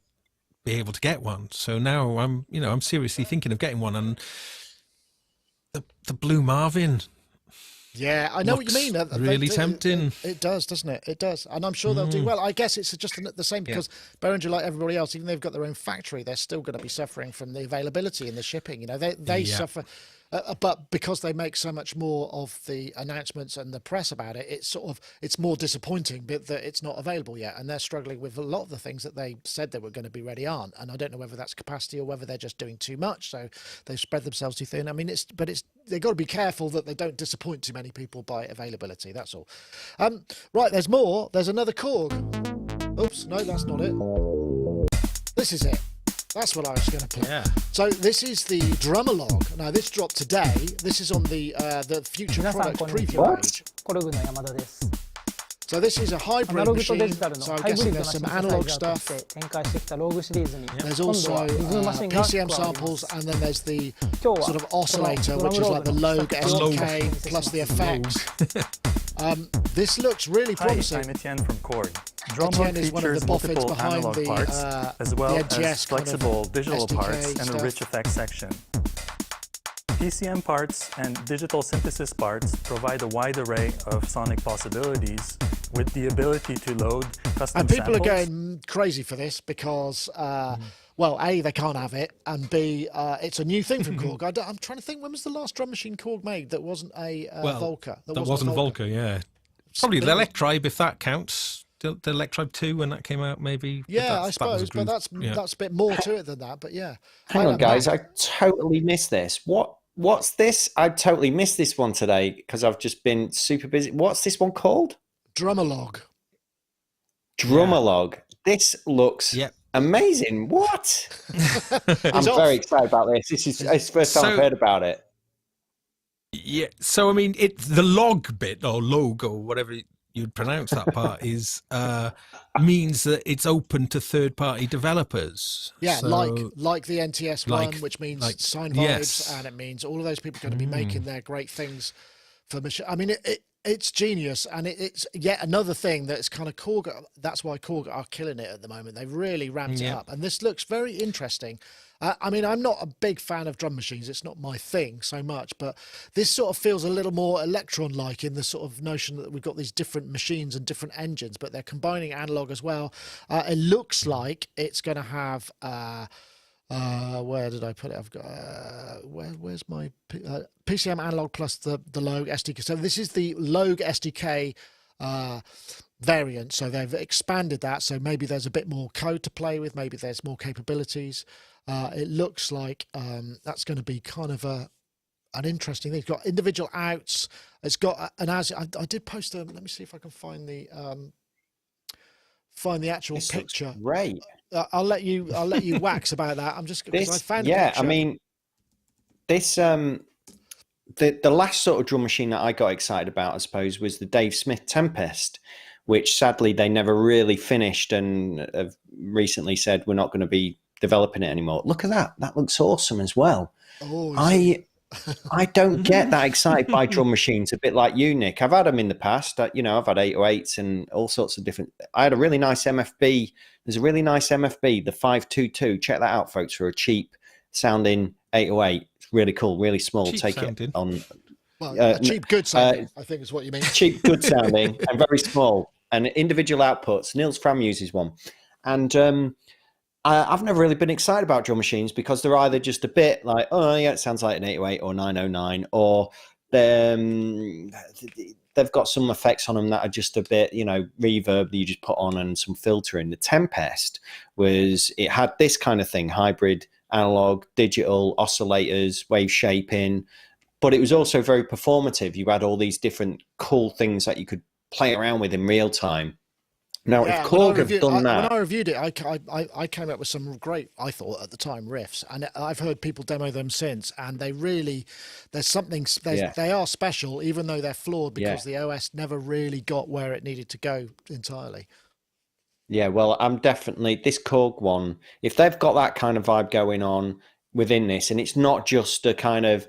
[SPEAKER 3] be able to get one. So now I'm seriously thinking of getting one, and the Blue Marvin.
[SPEAKER 1] Yeah, I know what you mean.
[SPEAKER 3] Really tempting.
[SPEAKER 1] It does, doesn't it? It does. And I'm sure they'll do well. I guess it's just the same because Behringer, like everybody else, even though they've got their own factory, they're still going to be suffering from the availability and the shipping. They suffer. But because they make so much more of the announcements and the press about it, it's more disappointing that it's not available yet. And they're struggling with a lot of the things that they said they were going to be ready aren't. And I don't know whether that's capacity or whether they're just doing too much. So they've spread themselves too thin. I mean, they've got to be careful that they don't disappoint too many people by availability. That's all. Right, there's more. There's another Korg. Oops, no, that's not it. This is it. That's what I was going to play. Yeah. So this is the Drumalogue. Now this dropped today. This is on the future product preview page. So this is a hybrid machine. So I'm guessing there's some analog stuff. There's also PCM samples, and then there's the sort of oscillator, which is like the Logue SDK plus the effects. This looks really promising.
[SPEAKER 4] Hi, I'm Etienne from Korg.
[SPEAKER 1] Etienne is one of the boffins behind
[SPEAKER 4] analog parts, as well as flexible digital parts and a rich effects section. PCM parts and digital synthesis parts provide a wide array of sonic possibilities with the ability to load custom
[SPEAKER 1] and people
[SPEAKER 4] samples.
[SPEAKER 1] Are going crazy for this because, well, A, they can't have it, and B, it's a new thing from Korg. I'm trying to think, when was the last drum machine Korg made that wasn't a Volca?
[SPEAKER 3] That wasn't a Volca, yeah. Probably the Electribe, if that counts. The Electribe 2 when that came out, maybe.
[SPEAKER 1] Yeah, I suppose, but that's a bit more to it than that. But yeah.
[SPEAKER 2] Hang on, guys, I totally missed this. What's this? I totally missed this one today because I've just been super busy. What's this one called?
[SPEAKER 1] Drumalogue.
[SPEAKER 2] Drumalogue. This looks amazing. What? I'm very excited about this. It's the first time I've heard about it.
[SPEAKER 3] Yeah. So I mean, the log bit or log or whatever you'd pronounce that part is means that it's open to third-party developers.
[SPEAKER 1] Yeah, so, like the NTS one, which means Sine Vibes, and it means all of those people are going to be making their great things for machine. I mean, it's genius, and it's yet another thing that's kind of Korg. That's why Korg are killing it at the moment. They've really ramped it up, and this looks very interesting. I mean, I'm not a big fan of drum machines. It's not my thing so much, but this sort of feels a little more Electron-like in the sort of notion that we've got these different machines and different engines, but they're combining analog as well. It looks like it's going to have, where did I put it? I've got, where's my PCM analog plus the Logue SDK. So this is the Logue SDK variant. So they've expanded that. So maybe there's a bit more code to play with. Maybe there's more capabilities. It looks like that's going to be kind of an interesting thing. It's got individual outs. It's got an I did post them. Let me see if I can find the actual picture.
[SPEAKER 2] Right.
[SPEAKER 1] I'll let you wax about that. I'm just because I found a picture.
[SPEAKER 2] I mean, this the last sort of drum machine that I got excited about, I suppose, was the Dave Smith Tempest, which sadly they never really finished and have recently said we're not going to be developing it anymore. Look at that. That looks awesome as well. Oh, I don't get that excited by drum machines, a bit like you, Nick. I've had them in the past. I've had 808s and all sorts of different. I had a really nice MFB. There's a really nice MFB, the 522. Check that out, folks, for a cheap sounding 808. It's really cool, really small.
[SPEAKER 3] Cheap
[SPEAKER 2] Take
[SPEAKER 3] sounding.
[SPEAKER 2] It on.
[SPEAKER 1] Well, cheap, good sounding, I think is what you mean.
[SPEAKER 2] Cheap, good sounding and very small. And individual outputs. Niels Fram uses one. And I've never really been excited about drum machines because they're either just a bit like, oh yeah, it sounds like an 808 or 909, or they've got some effects on them that are just a bit, you know, reverb that you just put on and some filtering. The Tempest it had this kind of thing, hybrid, analog, digital, oscillators, wave shaping, but it was also very performative. You had all these different cool things that you could play around with in real time. Now, if Korg have done that...
[SPEAKER 1] When I reviewed it, I came up with some great, I thought at the time, riffs. And I've heard people demo them since, and they really... They are special, even though they're flawed, because the OS never really got where it needed to go entirely.
[SPEAKER 2] Yeah, well, I'm definitely... This Korg one, if they've got that kind of vibe going on within this, and it's not just a kind of...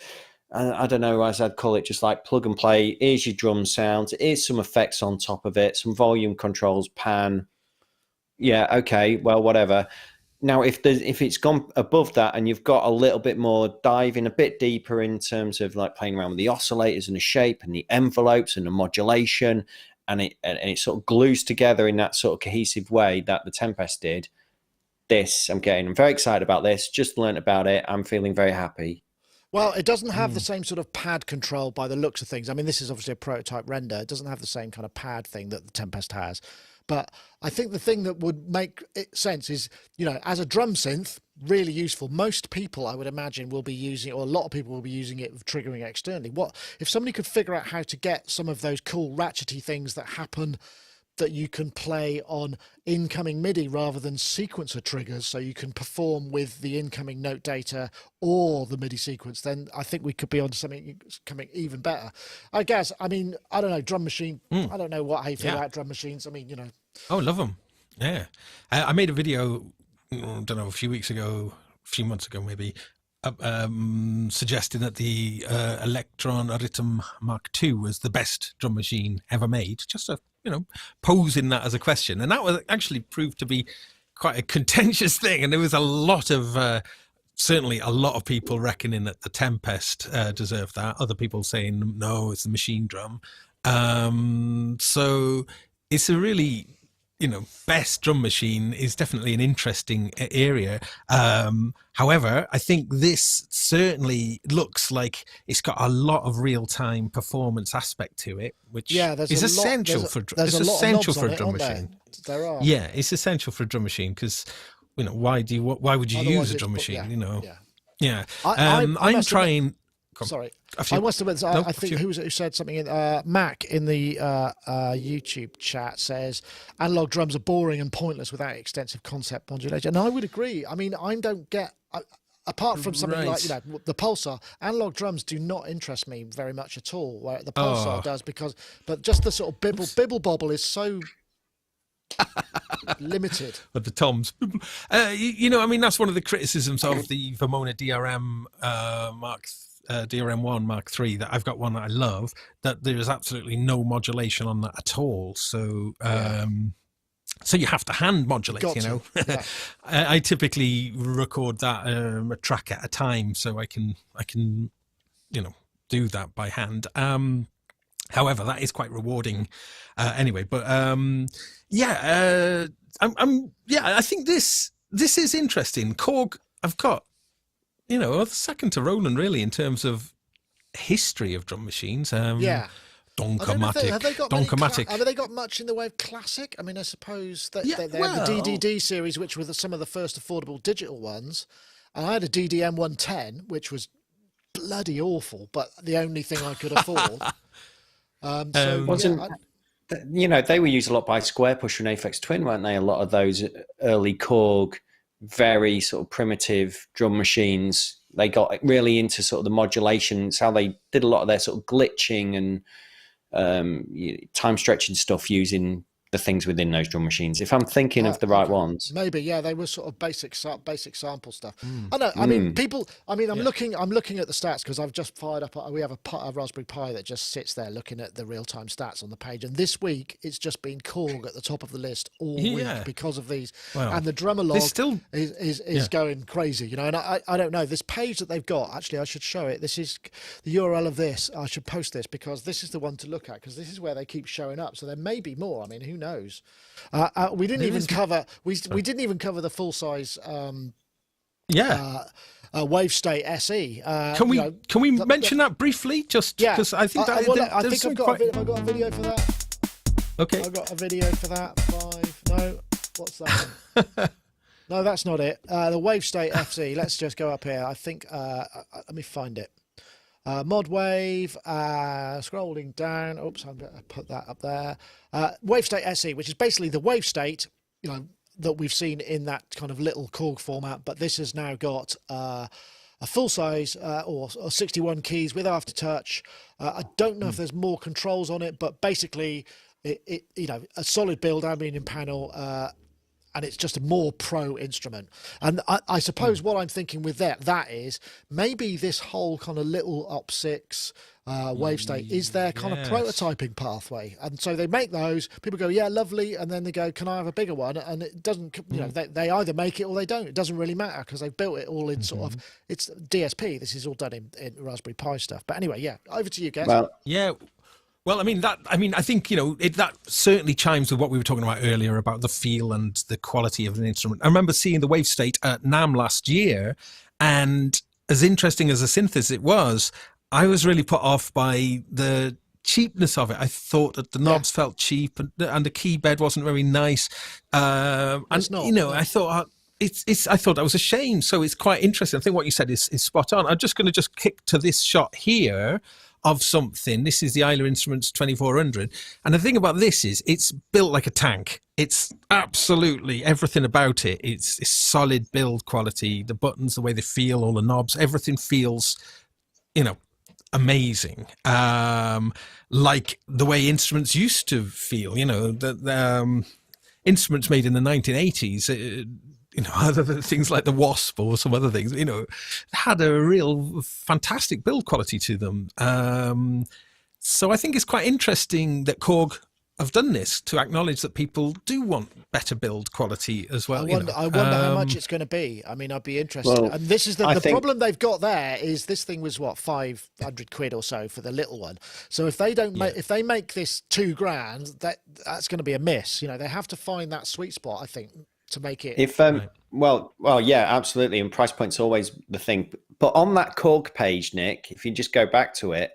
[SPEAKER 2] I don't know, as I'd call it, just like plug and play. Here's your drum sounds. Here's some effects on top of it, some volume controls, pan. Yeah, okay, well, whatever. Now, if it's gone above that and you've got a little bit more diving a bit deeper in terms of like playing around with the oscillators and the shape and the envelopes and the modulation, and it sort of glues together in that sort of cohesive way that the Tempest did, I'm very excited about this. Just learned about it. I'm feeling very happy.
[SPEAKER 1] Well, it doesn't have the same sort of pad control by the looks of things. I mean, this is obviously a prototype render. It doesn't have the same kind of pad thing that the Tempest has. But I think the thing that would make it sense is, you know, as a drum synth, really useful. Most people, I would imagine, will be using it, or a lot of people will be using it triggering externally. What if somebody could figure out how to get some of those cool ratchety things that happen that you can play on incoming MIDI rather than sequencer triggers, so you can perform with the incoming note data or the MIDI sequence, then I think we could be on something coming even better. I guess, I mean, I don't know, drum machine, I don't know how you feel about drum machines. I mean, you know.
[SPEAKER 3] Oh, love them. Yeah. I made a video, I don't know, a few months ago maybe, suggesting that the Electron Rhythm Mark II was the best drum machine ever made, just a, you know, posing that as a question. And that was actually proved to be quite a contentious thing. And there was a lot of, certainly a lot of people reckoning that the Tempest deserved that. Other people saying, no, it's the machine drum. So it's a really, you know, best drum machine is definitely an interesting area. However, I think this certainly looks like it's got a lot of real-time performance aspect to it, which is essential for a drum machine.
[SPEAKER 1] There are.
[SPEAKER 3] Yeah, it's essential for a drum machine because, you know, why would you use a drum machine? You know, I'm trying.
[SPEAKER 1] Sorry, I must admit, I think who was it who said something in Mac in the YouTube chat says analog drums are boring and pointless without extensive concept modulation, and I would agree. I mean, I don't get apart from something like, you know, the pulsar, analog drums do not interest me very much at all. Where the pulsar does, but just the sort of bibble bobble is so limited.
[SPEAKER 3] But the toms, you know, I mean, that's one of the criticisms of the Vermona DRM DRM1 Mark III, that I've got one that I love, that there is absolutely no modulation on that at all. So so you have to hand modulate, you know. I typically record that a track at a time, so I can you know, do that by hand. However, that is quite rewarding anyway. But I think this is interesting. Korg, I've got, you know, second to Roland really in terms of history of drum machines. Donkomatic.
[SPEAKER 1] Have they got much in the way of classic? I mean, I suppose that they have the DDD series, which were some of the first affordable digital ones. And I had a DDM 110, which was bloody awful, but the only thing I could afford.
[SPEAKER 2] You know, they were used a lot by Square Pusher and Aphex Twin, weren't they? A lot of those early Korg, very sort of primitive drum machines. They got really into sort of the modulation. It's how they did a lot of their sort of glitching and time stretching stuff using the things within those drum machines, if I'm thinking of the right ones.
[SPEAKER 1] Maybe, they were sort of basic sample stuff. I know. I mean, people. I mean, I'm looking at the stats because I've just fired up. We have a Raspberry Pi that just sits there looking at the real time stats on the page. And this week, it's just been Korg at the top of the list all week because of these. Wow. And the Drumalogue is going crazy, you know. And I don't know, this page that they've got. Actually, I should show it. This is the URL of this. I should post this because this is the one to look at because this is where they keep showing up. So there may be more. I mean, who knows? We didn't even cover. We didn't even cover the full size. WaveState SE.
[SPEAKER 3] Can we mention that briefly? Just because I think
[SPEAKER 1] I've got a video for that.
[SPEAKER 3] Okay.
[SPEAKER 1] I've got a video for that. 5. No, what's that? No, that's not it. The WaveState SE. Let's just go up here. I think. Let me find it. Modwave. Scrolling down. Oops, I'm going to put that up there. WaveState SE, which is basically the WaveState, that we've seen in that kind of little Korg format, but this has now got a full size or 61 keys with aftertouch. I don't know if there's more controls on it, but basically it a solid build aluminium panel, and it's just a more pro instrument. And I suppose what I'm thinking with that is maybe this whole kind of little Op6 WaveState is their kind of prototyping pathway. And so they make those, people go, yeah, lovely. And then they go, can I have a bigger one? And it doesn't, they either make it or they don't. It doesn't really matter because they've built it all in sort of, it's DSP. This is all done in Raspberry Pi stuff. But anyway, yeah, over to you guys.
[SPEAKER 3] Well, I think, that certainly chimes with what we were talking about earlier about the feel and the quality of an instrument. I remember seeing the WaveState at NAMM last year, and as interesting as a synthesis it was, I was really put off by the cheapness of it. I thought that the knobs felt cheap and the key bed wasn't very nice. I thought I thought that was a shame. So it's quite interesting. I think what you said is spot on. I'm just going to kick to this shot here of something. This is the Isla Instruments 2400. And the thing about this is it's built like a tank. It's absolutely everything about it. It's solid build quality. The buttons, the way they feel, all the knobs, everything feels, amazing. Like the way instruments used to feel, the instruments made in the 1980s, other than things like the Wasp or some other things, had a real fantastic build quality to them. So I think it's quite interesting that Korg have done this to acknowledge that people do want better build quality as well.
[SPEAKER 1] I wonder how much it's going to be. I mean, I'd be interested. Well, and this is the problem they've got there is this thing was what, 500 quid or so for the little one. So if they don't if they make this $2,000, that's going to be a miss. They have to find that sweet spot, I think, to make it.
[SPEAKER 2] Well, yeah, absolutely. And price point's always the thing. But on that Korg page, Nick, if you just go back to it,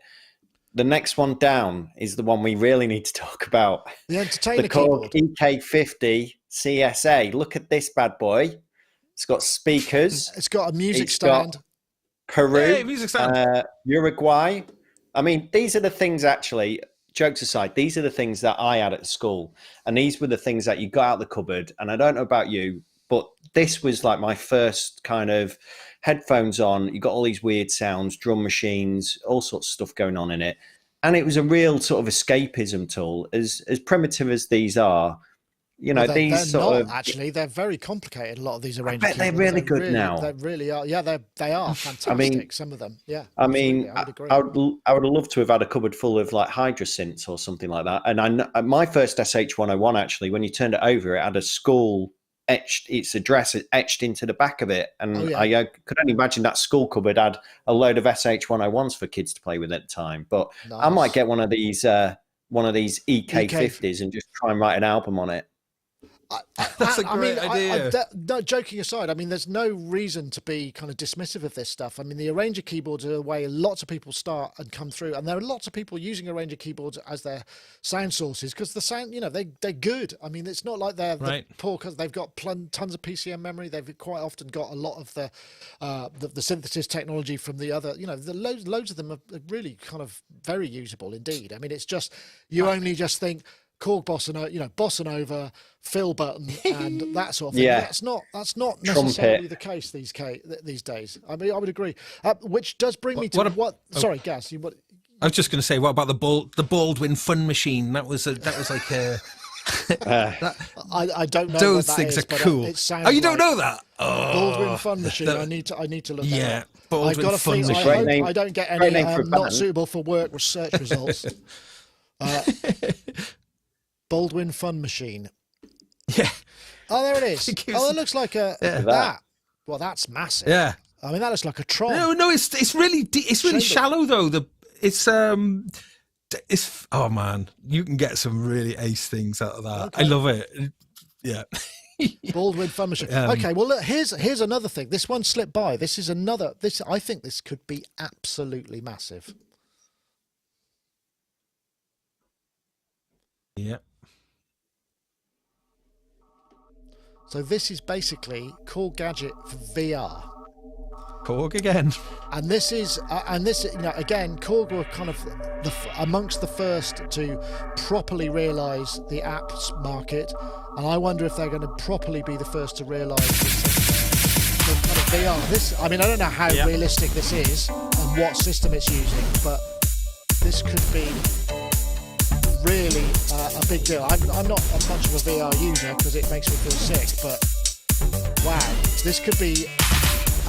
[SPEAKER 2] the next one down is the one we really need to talk about.
[SPEAKER 1] The entertainer
[SPEAKER 2] the Korg EK50 CSA. Look at this bad boy. It's got speakers.
[SPEAKER 1] It's got a music stand.
[SPEAKER 2] Got Peru,
[SPEAKER 3] hey, music stand.
[SPEAKER 2] Uruguay. I mean, these are the things actually, jokes aside, these are the things that I had at school. And these were the things that you got out of the cupboard. And I don't know about you, but this was like my first kind of headphones on. You got all these weird sounds, drum machines, all sorts of stuff going on in it. And it was a real sort of escapism tool. As primitive as these are,
[SPEAKER 1] actually, they're very complicated. A lot of these arranged keyboards.
[SPEAKER 2] They're really good now.
[SPEAKER 1] They really are. Yeah, they are fantastic. Some of them. Yeah.
[SPEAKER 2] I mean, I would have loved to have had a cupboard full of like Hydra synths or something like that. And my first SH101, actually, when you turned it over, it had a school its address etched into the back of it. And I could only imagine that school cupboard had a load of SH101s for kids to play with at the time. But nice. I might get one of these EK50s and just try and write an album on it.
[SPEAKER 3] That's a great idea.
[SPEAKER 1] No, joking aside, I mean, there's no reason to be kind of dismissive of this stuff. I mean, the arranger keyboards are the way lots of people start and come through, and there are lots of people using arranger keyboards as their sound sources because the sound, they're good. I mean, it's not like they're poor because they've got tons of PCM memory. They've quite often got a lot of the synthesis technology from the other. The loads of them are really kind of very usable indeed. I mean, it's just only just think Korg Bossa Nova, fill button, and that sort of thing.
[SPEAKER 2] Yeah.
[SPEAKER 1] That's not necessarily the case these days. I mean, I would agree. Which does bring me to what? Sorry, Gaz. I
[SPEAKER 3] was just going to say, what about the Baldwin Fun Machine? That was like a.
[SPEAKER 1] I don't know.
[SPEAKER 3] Those
[SPEAKER 1] what that
[SPEAKER 3] things
[SPEAKER 1] is,
[SPEAKER 3] are cool.
[SPEAKER 1] It sounds
[SPEAKER 3] you don't know that?
[SPEAKER 1] Baldwin Fun Machine. I need to look.
[SPEAKER 3] Yeah,
[SPEAKER 1] I've got a feeling. I hope I don't get any not suitable for work research results. Baldwin Fun Machine.
[SPEAKER 3] Yeah.
[SPEAKER 1] Oh, there it is. It looks like that. Well, that's massive.
[SPEAKER 3] Yeah.
[SPEAKER 1] I mean, that looks like a Tron.
[SPEAKER 3] No, it's really shallow though. It's oh man, you can get some really ace things out of that. Okay. I love it. Yeah.
[SPEAKER 1] Baldwin Fun Machine. Okay, well, look, here's another thing. This one slipped by. This is another. I think this could be absolutely massive.
[SPEAKER 3] Yeah.
[SPEAKER 1] So this is basically Korg Gadget for VR.
[SPEAKER 3] Korg again.
[SPEAKER 1] And this is, again, Korg were kind of amongst the first to properly realise the apps market, and I wonder if they're going to properly be the first to realise the kind of VR. This, I mean, I don't know how realistic this is and what system it's using, but this could be really a big deal. I'm not much of a VR user because it makes me feel sick, but wow, this could be,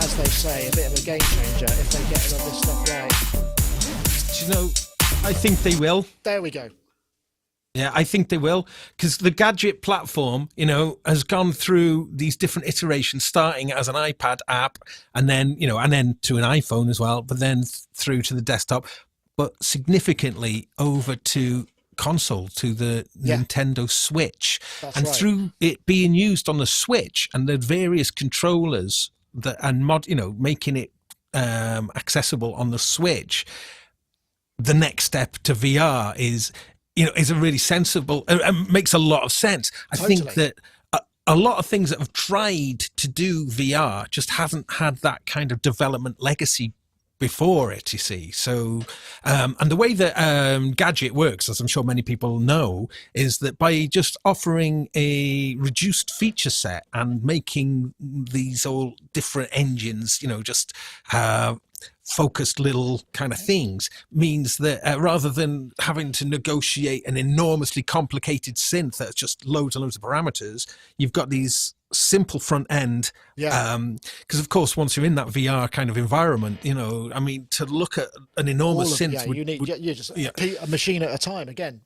[SPEAKER 1] as they say, a bit of a game changer if they get all this stuff right.
[SPEAKER 3] Do you know, I think they will.
[SPEAKER 1] There we go.
[SPEAKER 3] Yeah, I think they will, because the Gadget platform, has gone through these different iterations, starting as an iPad app, and then to an iPhone as well, but then through to the desktop, but significantly over to console, to the Nintendo Switch.
[SPEAKER 1] That's
[SPEAKER 3] and
[SPEAKER 1] right.
[SPEAKER 3] Through it being used on the Switch and the various controllers making it accessible on the Switch, the next step to VR is a really sensible, makes a lot of sense. I think that a lot of things that have tried to do VR just hasn't had that kind of development legacy before it, you see. So, and the way that Gadget works, as I'm sure many people know, is that by just offering a reduced feature set and making these all different engines, just focused little kind of things, means that rather than having to negotiate an enormously complicated synth that's just loads and loads of parameters, you've got these simple front end. Because of course, once you're in that VR kind of environment, to look at an enormous synth,
[SPEAKER 1] you just a machine at a time again.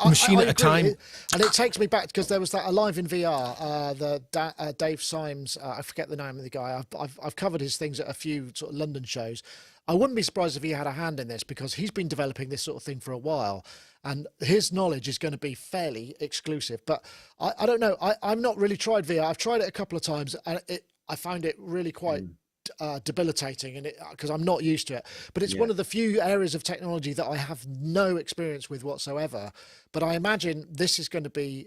[SPEAKER 3] Machine at a time.
[SPEAKER 1] And it takes me back, because there was that Alive in VR, Dave Symes, I forget the name of the guy. I've covered his things at a few sort of London shows. I wouldn't be surprised if he had a hand in this, because he's been developing this sort of thing for a while, and his knowledge is going to be fairly exclusive. But I don't know. I've not really tried VR. I've tried it a couple of times, and I found it really quite debilitating, and because I'm not used to it. But it's one of the few areas of technology that I have no experience with whatsoever. But I imagine this is going to be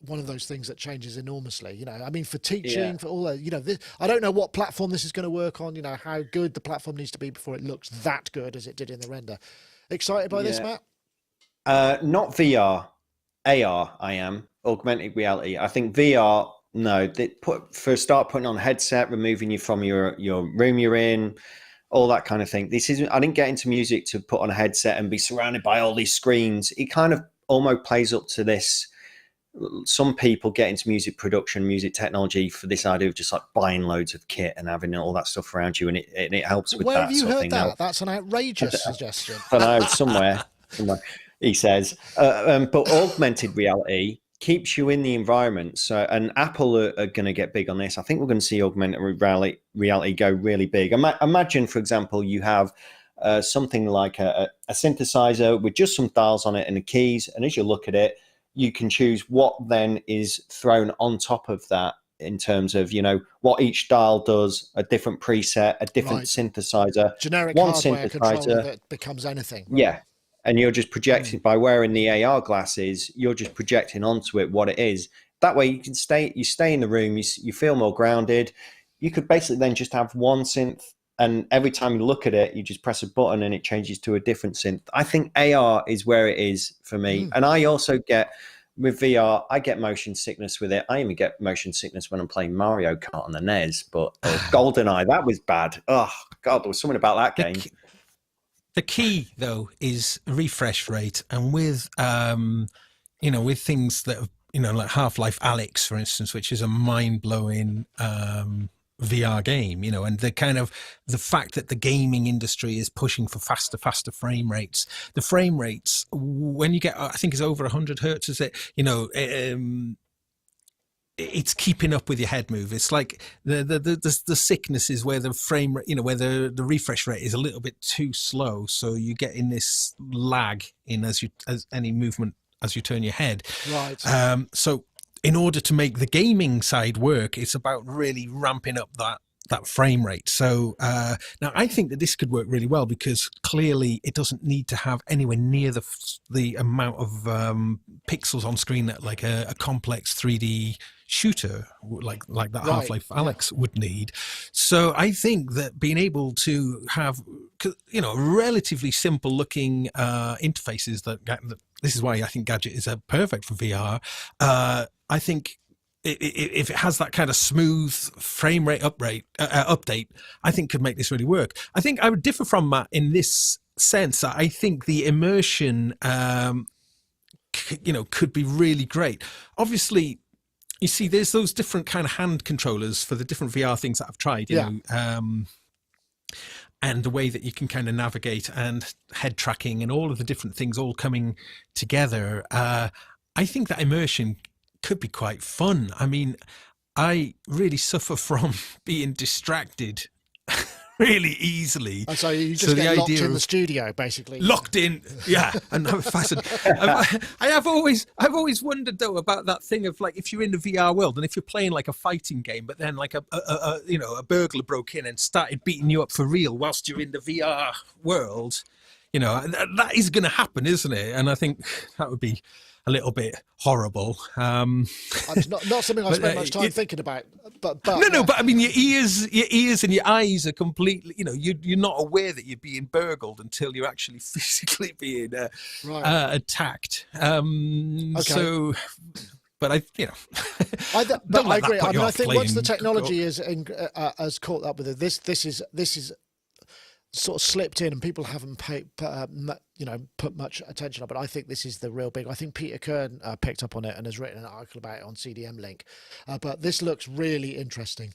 [SPEAKER 1] one of those things that changes enormously. I mean, for teaching, for all that, I don't know what platform this is going to work on. How good the platform needs to be before it looks that good as it did in the render. Excited by this, Matt?
[SPEAKER 2] Not VR, AR. I am augmented reality. I think VR. No, they start putting on a headset, removing you from your room you're in, all that kind of thing. I didn't get into music to put on a headset and be surrounded by all these screens. It kind of almost plays up to this. Some people get into music production, music technology for this idea of just like buying loads of kit and having all that stuff around you, and it helps with
[SPEAKER 1] Where
[SPEAKER 2] that.
[SPEAKER 1] Have you
[SPEAKER 2] sort
[SPEAKER 1] heard
[SPEAKER 2] of thing.
[SPEAKER 1] that? That's an outrageous suggestion.
[SPEAKER 2] I know, somewhere, he says. But augmented reality keeps you in the environment. So, and Apple are going to get big on this. I think we're going to see augmented reality go really big. Imagine, for example, you have something like a synthesizer with just some dials on it and the keys, and as you look at it, you can choose what then is thrown on top of that in terms of, what each dial does, a different preset, a different synthesizer.
[SPEAKER 1] Generic
[SPEAKER 2] one
[SPEAKER 1] hardware
[SPEAKER 2] synthesizer
[SPEAKER 1] controller that becomes anything.
[SPEAKER 2] Yeah. And you're just projecting by wearing the AR glasses, you're just projecting onto it what it is. That way you stay in the room, you feel more grounded. You could basically then just have one synth, and every time you look at it, you just press a button and it changes to a different synth. I think AR is where it is for me. And I also get, with VR, I get motion sickness with it. I even get motion sickness when I'm playing Mario Kart on the NES, but GoldenEye, that was bad. Oh, God, there was something about that game.
[SPEAKER 3] The key, though, is refresh rate. And with, with things that, like Half-Life Alyx, for instance, which is a mind-blowing VR game, and the fact that the gaming industry is pushing for faster frame rates. The frame rates, when you get, I think it's over 100 hertz, is it? It's keeping up with your head move. It's like the sickness is where the frame rate, where the refresh rate is a little bit too slow. So you get in this lag in as any movement as you turn your head.
[SPEAKER 1] Right.
[SPEAKER 3] So in order to make the gaming side work, it's about really ramping up that frame rate. So now I think that this could work really well, because clearly it doesn't need to have anywhere near the amount of pixels on screen that like a complex 3D shooter like that Half-Life Alyx would need. So I think that being able to have, you know, relatively simple looking interfaces that this is why I think Gadget is perfect for VR. I think if it has that kind of smooth frame rate update, I think could make this really work. I think I would differ from Matt in this sense. I think the immersion, you know, could be really great. Obviously, you see, there's those different kind of hand controllers for the different VR things that I've tried, you know, and the way that you can kind of navigate and head tracking and all of the different things all coming together. I think that immersion could be quite fun. I mean, I really suffer from being distracted really easily.
[SPEAKER 1] Oh, so you just get locked in the studio, basically.
[SPEAKER 3] Locked in, yeah. And I'm fascinated. I've always wondered though about that thing of like, if you're in the VR world and if you're playing like a fighting game, but then like a burglar broke in and started beating you up for real whilst you're in the VR world, you know, that is going to happen, isn't it? And I think that would be a little bit horrible.
[SPEAKER 1] It's not something I spent much time thinking about. But
[SPEAKER 3] I mean, your ears and your eyes are completely, you know, you're not aware that you're being burgled until you're actually physically being attacked. Okay. So, but I agree. I mean, I think once the technology has caught up with it, this is sort of slipped in and people haven't put much attention on, but I think this is the real big. I think Peter Kern picked up on it and has written an article about it on CDM Link, but this looks really interesting.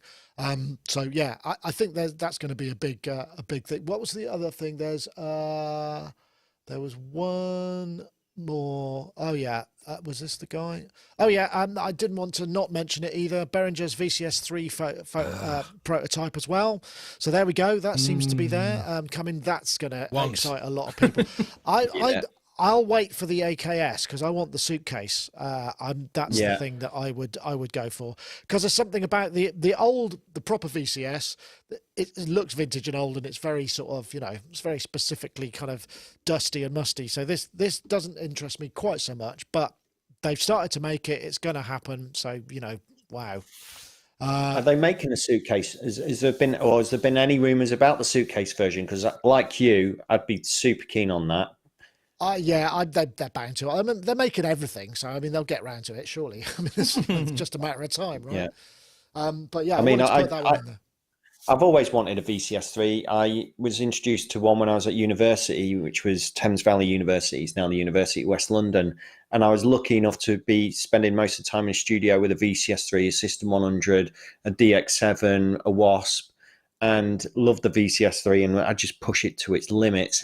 [SPEAKER 3] So yeah, I think that's going to be a big thing. What was the other thing? There was one more. Oh yeah, was this the guy? Oh yeah, I didn't want to not mention it either. Behringer's VCS3 prototype as well. So there we go. That seems to be there coming. That's going to excite a lot of people. I'll wait for the AKS because I want the suitcase. That's the thing that I would go for, because there's something about the proper VCS. It looks vintage and old, and it's very sort of, you know, it's very specifically kind of dusty and musty. So this doesn't interest me quite so much, but they've started to make it. It's going to happen. So, you know, wow.
[SPEAKER 2] Are they making a suitcase? Has there been any rumours about the suitcase version? Because like you, I'd be super keen on that.
[SPEAKER 1] They're bound to. I mean, they're making everything, so I mean, they'll get round to it surely. I mean, it's just a matter of time, right? Yeah. But yeah, I mean,
[SPEAKER 2] I've always wanted a VCS3. I was introduced to one when I was at university, which was Thames Valley University. It's now the University of West London, and I was lucky enough to be spending most of the time in the studio with a VCS3, a System 100, a DX7, a Wasp, and loved the VCS3, and I just push it to its limits.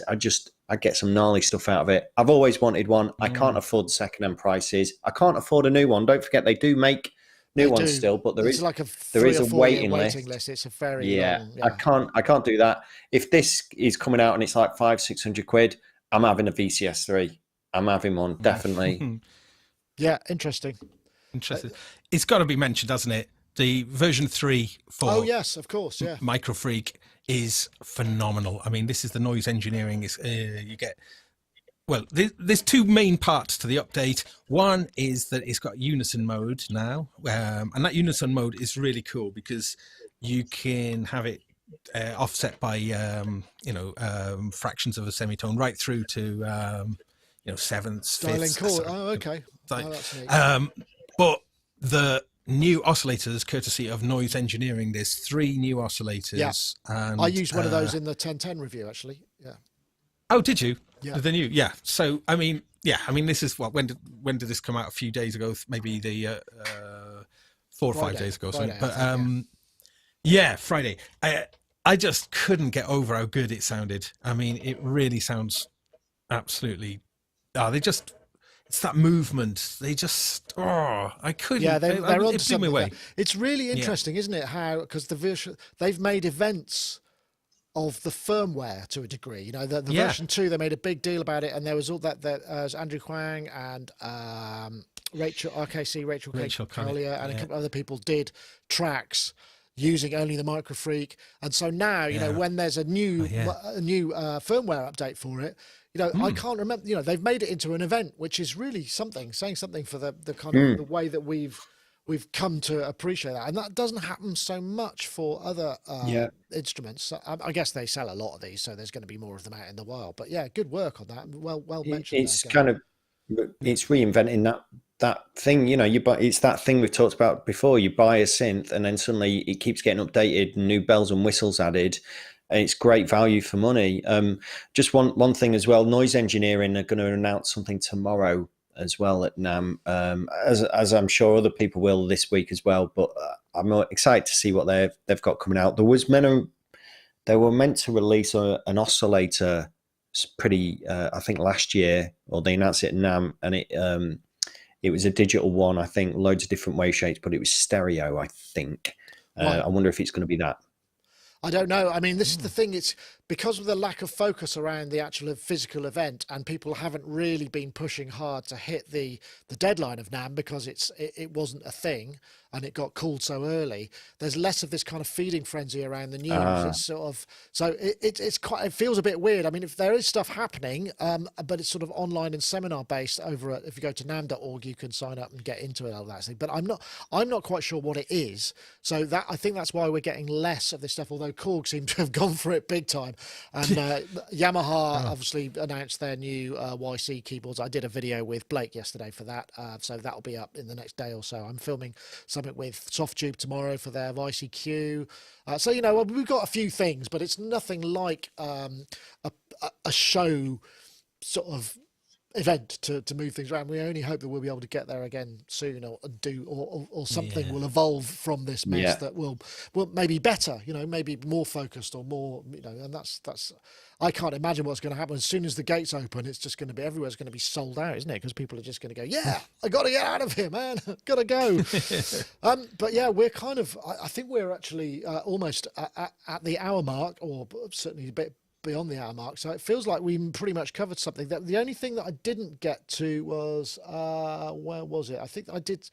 [SPEAKER 2] I get some gnarly stuff out of it. I've always wanted one. I can't afford the second-hand prices. I can't afford a new one. Don't forget, they do make new ones still, but there is a waiting list.
[SPEAKER 1] It's a very long,
[SPEAKER 2] I can't do that. If this is coming out and it's like £500-600, I'm having a VCS3. I'm having one, definitely.
[SPEAKER 1] Yeah, interesting.
[SPEAKER 3] It's got to be mentioned, hasn't it? The version 3 for
[SPEAKER 1] yes, of course, yeah.
[SPEAKER 3] Microfreak is phenomenal. I mean, this is the noise engineering. You get, well, there's two main parts to the update. One is that it's got unison mode now, and that unison mode is really cool because you can have it offset by fractions of a semitone right through to sevenths, fifths.
[SPEAKER 1] Chord. Oh, okay. That's neat.
[SPEAKER 3] But the new oscillators, courtesy of Noise Engineering, there's 3 new oscillators.
[SPEAKER 1] Yeah.
[SPEAKER 3] And
[SPEAKER 1] I used one of those in the 1010 review, actually. Yeah.
[SPEAKER 3] Oh, did you?
[SPEAKER 1] Yeah.
[SPEAKER 3] The new, yeah. So, I mean, this is when did this come out? A few days ago, maybe the 4 or 5 days ago or something. But Friday. I just couldn't get over how good it sounded. I mean, it really sounds absolutely. It's that movement. They just, I couldn't.
[SPEAKER 1] Yeah, they're on something.
[SPEAKER 3] Way.
[SPEAKER 1] It's really interesting, isn't it? How, because they've made events of the firmware to a degree. You know, the version 2, they made a big deal about it, and there was all that. There's Andrew Huang and Rachel
[SPEAKER 3] Rachel
[SPEAKER 1] Collier, and a couple of other people did tracks using only the Microfreak. And so now, you know, when there's a new firmware update for it, you know, I can't remember, you know, they've made it into an event, which is really something, saying something for the kind of the way that we've come to appreciate that. And that doesn't happen so much for other instruments. I guess they sell a lot of these, so there's going to be more of them out in the wild. But yeah, good work on that. Well mentioned.
[SPEAKER 2] It's kind of, it's reinventing that thing, you know, it's that thing we've talked about before. You buy a synth and then suddenly it keeps getting updated, new bells and whistles added, and it's great value for money. Just one thing as well, Noise Engineering are going to announce something tomorrow as well at NAMM, as I'm sure other people will this week as well, but I'm excited to see what they've got coming out. They were meant to release an oscillator pretty, I think last year, or they announced it at NAMM, and it was a digital one, I think, loads of different wave shapes, but it was stereo, I think.
[SPEAKER 1] Right.
[SPEAKER 2] I wonder if it's going to be that.
[SPEAKER 1] I don't know. I mean, this is the thing. It's because of the lack of focus around the actual physical event, and people haven't really been pushing hard to hit the deadline of NAMM because it wasn't a thing and it got called so early. There's less of this kind of feeding frenzy around the news. It's sort of, so it feels a bit weird. I mean, if there is stuff happening, but it's sort of online and seminar based over at, if you go to NAMM.org, you can sign up and get into it, all that thing. But I'm not quite sure what it is. So that, I think that's why we're getting less of this stuff, although Korg seem to have gone for it big time. And Yamaha obviously announced their new YC keyboards. I did a video with Blake yesterday for that, so that'll be up in the next day or so. I'm filming something with Softube tomorrow for their YCQ. So, you know, we've got a few things, but it's nothing like a show sort of event to move things around. We only hope that we'll be able to get there again soon, or something will evolve from this mess that will maybe better, you know, maybe more focused or more, you know, and that's I can't imagine what's going to happen. As soon as the gates open, it's just going to be, everywhere's going to be sold out, isn't it? Because people are just going to go, yeah, I got to get out of here, man. Got to go. But yeah, we're kind of, I think we're actually almost at the hour mark, or certainly a bit beyond the hour mark. So it feels like we pretty much covered something. The only thing that I didn't get to was, where was it? I think I did...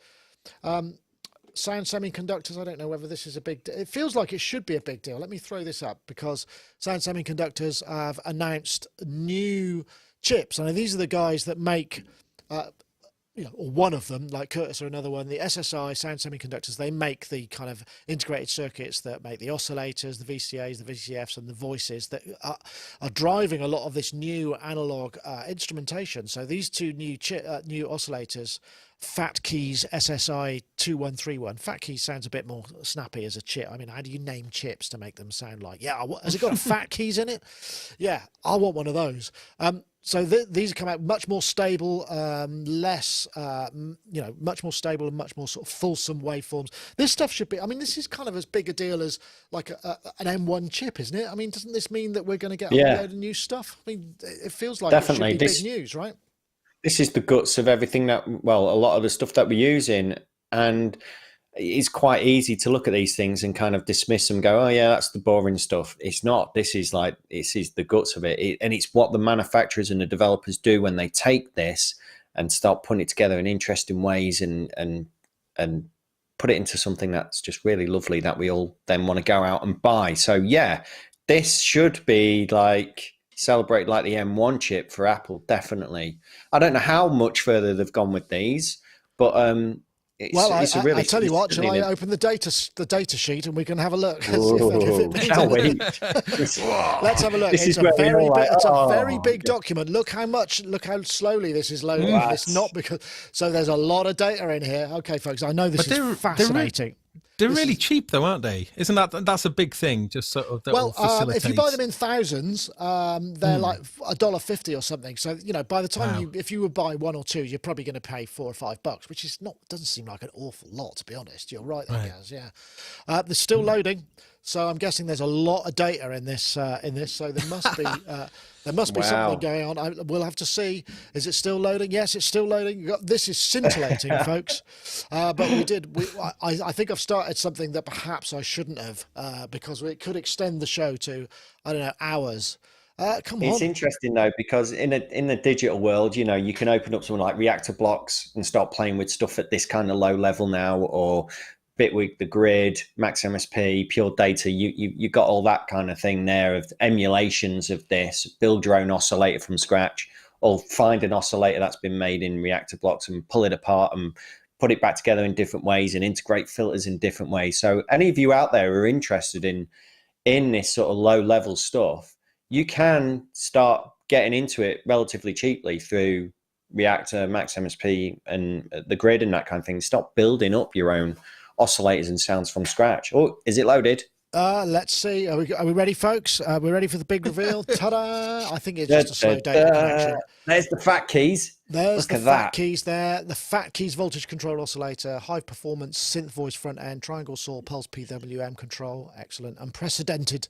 [SPEAKER 1] sound semiconductors. I don't know whether this is a big deal. It feels like it should be a big deal. Let me throw this up, because Sound Semiconductors have announced new chips. I know these are the guys that make, you know, or one of them, like Curtis or another one, the SSI Sound Semiconductors. They make the kind of integrated circuits that make the oscillators, the VCAs, the VCFs, and the voices that are driving a lot of this new analog instrumentation. So these two new oscillators, Fat Keys SSI 2131. Fat Keys sounds a bit more snappy as a chip. I mean, how do you name chips to make them sound like, has it got a Fat Keys in it? Yeah, I want one of those. So these come out much more stable, less, you know, much more stable and much more sort of fulsome waveforms. This stuff should be, I mean, this is kind of as big a deal as like an M1 chip, isn't it? I mean, doesn't this mean that we're going to get a whole load of new stuff? I mean, it feels like
[SPEAKER 2] definitely.
[SPEAKER 1] It should be big news, right?
[SPEAKER 2] This is the guts of everything that, well, a lot of the stuff that we're using, and it's quite easy to look at these things and kind of dismiss them, go, oh yeah, that's the boring stuff. It's not. This is the guts of it. And it's what the manufacturers and the developers do when they take this and start putting it together in interesting ways and put it into something that's just really lovely that we all then want to go out and buy. So yeah, this should be like, celebrate like the M1 chip for Apple, definitely. I don't know how much further they've gone with these, but it's a really.
[SPEAKER 1] I tell you what, shall I open the data sheet and we can have a look?
[SPEAKER 2] Shall we?
[SPEAKER 1] Let's have a look. It's a very big document. Look how slowly this is loading. It's not because, so there's a lot of data in here. Okay, folks, I know this is fascinating.
[SPEAKER 3] They're really cheap, though, aren't they? Isn't that's a big thing? Just sort of that will facilitate.
[SPEAKER 1] If you buy them in thousands, they're like $1.50 or something. So you know, by the time if you would buy one or two, you're probably going to pay $4 or $5, which is doesn't seem like an awful lot, to be honest. You're right, I guess. Yeah, they're still loading, so I'm guessing there's a lot of data in this. So there must be. There must be something going on. We'll have to see. Is it still loading? Yes, it's still loading. This is scintillating, folks. But I think I've started something that perhaps I shouldn't have, because it could extend the show to, I don't know, hours. Come
[SPEAKER 2] It's
[SPEAKER 1] on.
[SPEAKER 2] interesting though, because in the digital world, you can open up something like reactor blocks and start playing with stuff at this kind of low level now, or Bitwig, the grid, Max MSP, pure data. You got all that kind of thing there of emulations of this. Build your own oscillator from scratch, or find an oscillator that's been made in reactor blocks and pull it apart and put it back together in different ways and integrate filters in different ways. So any of you out there who are interested in this sort of low level stuff, you can start getting into it relatively cheaply through Reactor, Max MSP, and the grid and that kind of thing. Stop building up your own oscillators and sounds from scratch. Oh, is it loaded?
[SPEAKER 1] Let's see. Are we ready, folks? We're ready for the big reveal. Ta-da! I think it's just a slow data connection.
[SPEAKER 2] There's the fat keys.
[SPEAKER 1] There's the fat keys there. The fat keys voltage control oscillator, high performance synth voice front end, triangle saw pulse PWM control. Excellent. Unprecedented.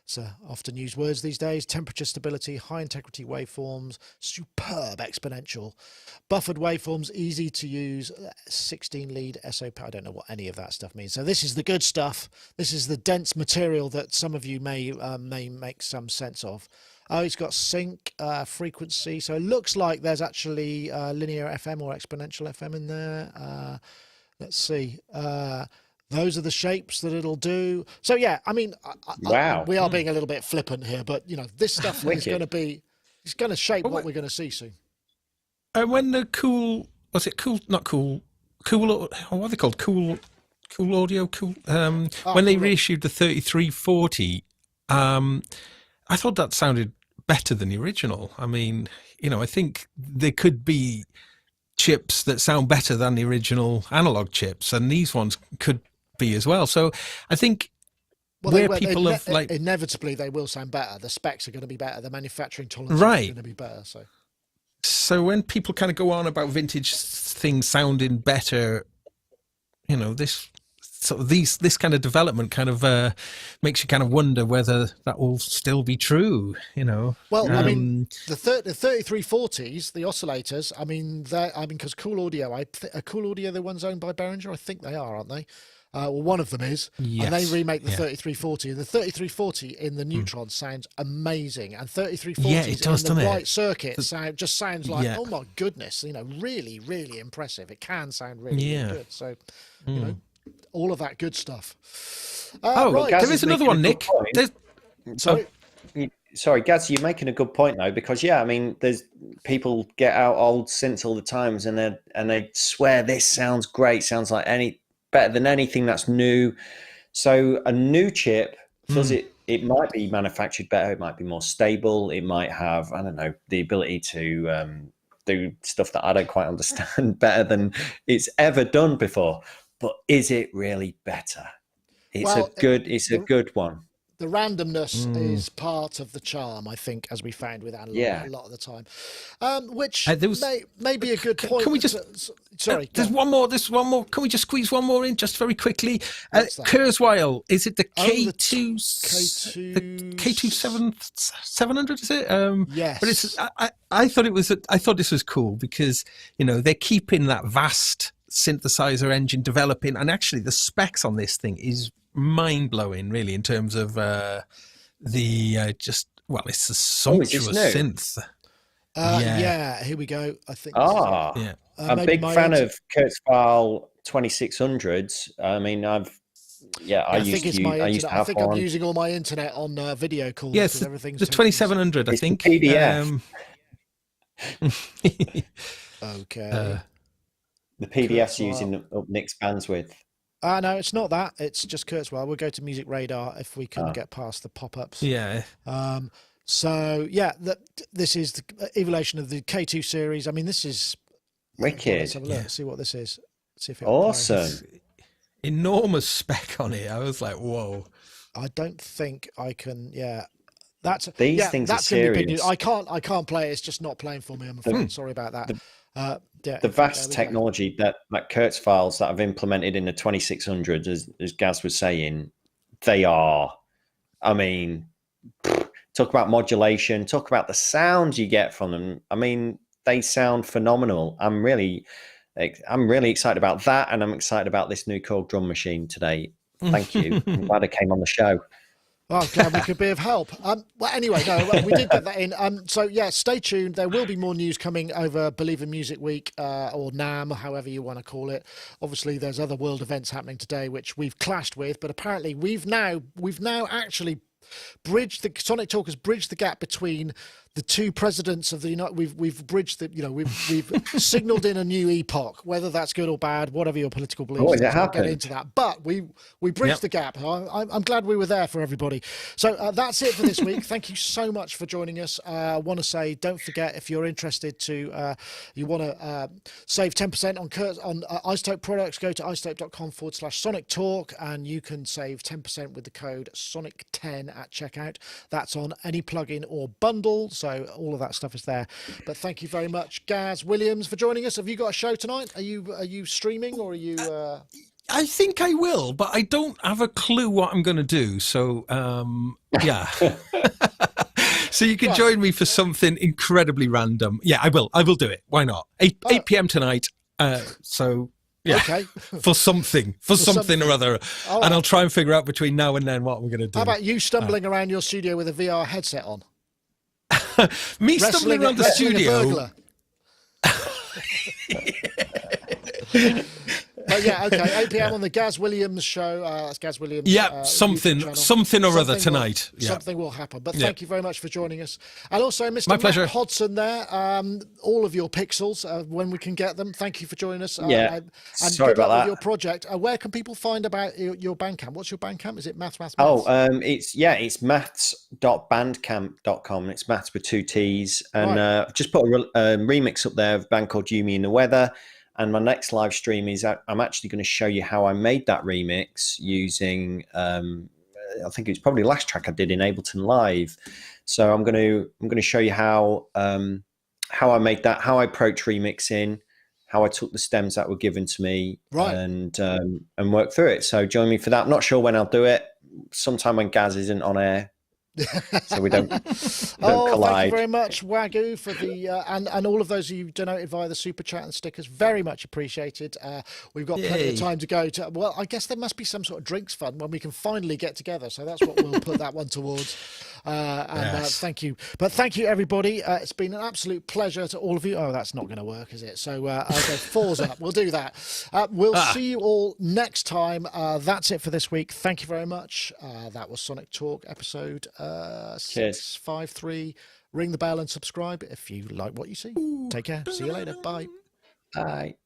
[SPEAKER 1] So often used words these days. Temperature stability, high integrity waveforms, superb exponential, buffered waveforms, easy to use, 16 lead SOP. I don't know what any of that stuff means. So this is the good stuff. This is the dense material that some of you may make some sense of. Oh, it's got sync frequency. So it looks like there's actually linear FM or exponential FM in there. Let's see. Those are the shapes that it'll do. So yeah, I mean,
[SPEAKER 2] wow,
[SPEAKER 1] we are being a little bit flippant here, but this stuff is going to be, it's going to shape what we're going to see soon.
[SPEAKER 3] And when the what are they called? Cool audio. When they reissued the 3340, I thought that sounded better than the original. I mean, I think there could be chips that sound better than the original analog chips, and these ones could be as well. So I think
[SPEAKER 1] inevitably they will sound better. The specs are going to be better. The manufacturing tolerance is going to be better.
[SPEAKER 3] So when people kind of go on about vintage things sounding better, this kind of development kind of makes you kind of wonder whether that will still be true.
[SPEAKER 1] Well, I mean, the 3340s, the oscillators. I mean, because Cool Audio, are Cool Audio the ones owned by Behringer? I think they are, aren't they? Well, one of them is, and they remake the 3340, and the 3340 in the Neutron sounds amazing, and 3340s in the right circuit sounds like, oh my goodness, really, really impressive. It can sound really good. So, all of that good stuff.
[SPEAKER 3] Right. There is another one, Nick.
[SPEAKER 2] Sorry, Gaz, you're making a good point though, because I mean, there's people get out old synths all the times, and they swear this sounds great, sounds like better than anything that's new. So a new chip does it might be manufactured better, it might be more stable, it might have, I don't know, the ability to do stuff that I don't quite understand better than it's ever done before. But is it really better? It's a good one.
[SPEAKER 1] The randomness is part of the charm, I think, as we found with analog a lot of the time. Which may be a good point.
[SPEAKER 3] Can we just... sorry. There's one more. Can we just squeeze one more in just very quickly? Kurzweil, is it the K2700, is it?
[SPEAKER 1] Yes.
[SPEAKER 3] But it's, I thought this was cool because, they're keeping that vast synthesizer engine developing, and actually the specs on this thing is mind-blowing, really, in terms of it's a sumptuous synth.
[SPEAKER 1] Here we go. I think
[SPEAKER 2] I'm a big fan of Kurzweil 2600s. I mean, I think I'm using all my internet on video calls.
[SPEAKER 3] Yes, everything's the 2700, I think.
[SPEAKER 2] PDF.
[SPEAKER 1] Okay.
[SPEAKER 2] The PDF's using up Nick's bandwidth.
[SPEAKER 1] No, it's not that. It's just Kurzweil. We'll go to Music Radar if we can get past the pop-ups.
[SPEAKER 3] Yeah.
[SPEAKER 1] This is the evolution of the K2 series. I mean, this is
[SPEAKER 2] wicked.
[SPEAKER 1] Let's have a look. See what this is. See if it
[SPEAKER 2] awesome.
[SPEAKER 3] Enormous spec on it. I was like, whoa.
[SPEAKER 1] I don't think I can.
[SPEAKER 2] These things are serious.
[SPEAKER 1] I can't play it. It's just not playing for me. I'm afraid. Sorry about that.
[SPEAKER 2] The vast technology that Kurzweils that I've implemented in the 2600, as Gaz was saying, they are, I mean, talk about modulation, talk about the sounds you get from them. I mean, they sound phenomenal. I'm really excited about that, and I'm excited about this new Korg drum machine today. Thank you. I'm glad I came on the show.
[SPEAKER 1] Well, I'm glad we could be of help. Well, anyway, no, we did get that in. So, yeah, stay tuned. There will be more news coming over Believe in Music Week or NAMM, however you want to call it. Obviously, there's other world events happening today, which we've clashed with. But apparently, we've now actually bridged the Sonic Talk has bridged the gap between the two presidents of the United. We've bridged the, we've signaled in a new epoch, whether that's good or bad, whatever your political beliefs. I'll get into that, but we bridged the gap. I'm glad we were there for everybody. So that's it for this week. Thank you so much for joining us. I want to say, don't forget, if you're interested to, you want to save 10% on iZotope products, go to iZotope.com/Sonic Talk, and you can save 10% with the code Sonic10 at checkout. That's on any plugin or bundle. So all of that stuff is there. But thank you very much, Gaz Williams, for joining us. Have you got a show tonight? Are you streaming, or are you?
[SPEAKER 3] I think I will, but I don't have a clue what I'm going to do. So yeah. So you can join me for something incredibly random. Yeah, I will. I will do it. Why not? 8 p.m. tonight. So. Yeah,
[SPEAKER 1] okay.
[SPEAKER 3] for something or other. Right. And I'll try and figure out between now and then what we're going to do.
[SPEAKER 1] How about you stumbling around your studio with a VR headset on?
[SPEAKER 3] Me stumbling around the studio.
[SPEAKER 1] But yeah, okay, 8 p.m. on the Gaz Williams show. That's Gaz Williams.
[SPEAKER 3] Yeah, something or other tonight.
[SPEAKER 1] Something will happen. But thank you very much for joining us. And also, Mr.
[SPEAKER 3] My pleasure.
[SPEAKER 1] Matt Hodson there. All of your pixels when we can get them. Thank you for joining us.
[SPEAKER 2] And
[SPEAKER 1] sorry good luck with your project. Where can people find about your Bandcamp? What's your Bandcamp? Is it Maths?
[SPEAKER 2] It's maths.bandcamp.com. It's maths with 2 T's. And I've just put a remix up there of a band called Yumi in the Weather. And my next live stream is I'm actually going to show you how I made that remix using, I think it's probably the last track I did in Ableton Live. So I'm going to show you how I made that, how I approach remixing, how I took the stems that were given to me, and work through it. So join me for that. I'm not sure when I'll do it. Sometime when Gaz isn't on air. So we don't collide.
[SPEAKER 1] Thank you very much, Wagyu, for the and all of those of you donated via the super chat and stickers. Very much appreciated. We've got plenty of time to go to. Well, I guess there must be some sort of drinks fund when we can finally get together. So that's what we'll put that one towards. Thank you. But thank you, everybody. It's been an absolute pleasure to all of you. Oh, that's not going to work, is it? So I'll go 4s up. We'll do that. We'll see you all next time. That's it for this week. Thank you very much. That was Sonic Talk episode 653. Ring the bell and subscribe if you like what you see. Take care. See you later. Bye.
[SPEAKER 2] Bye.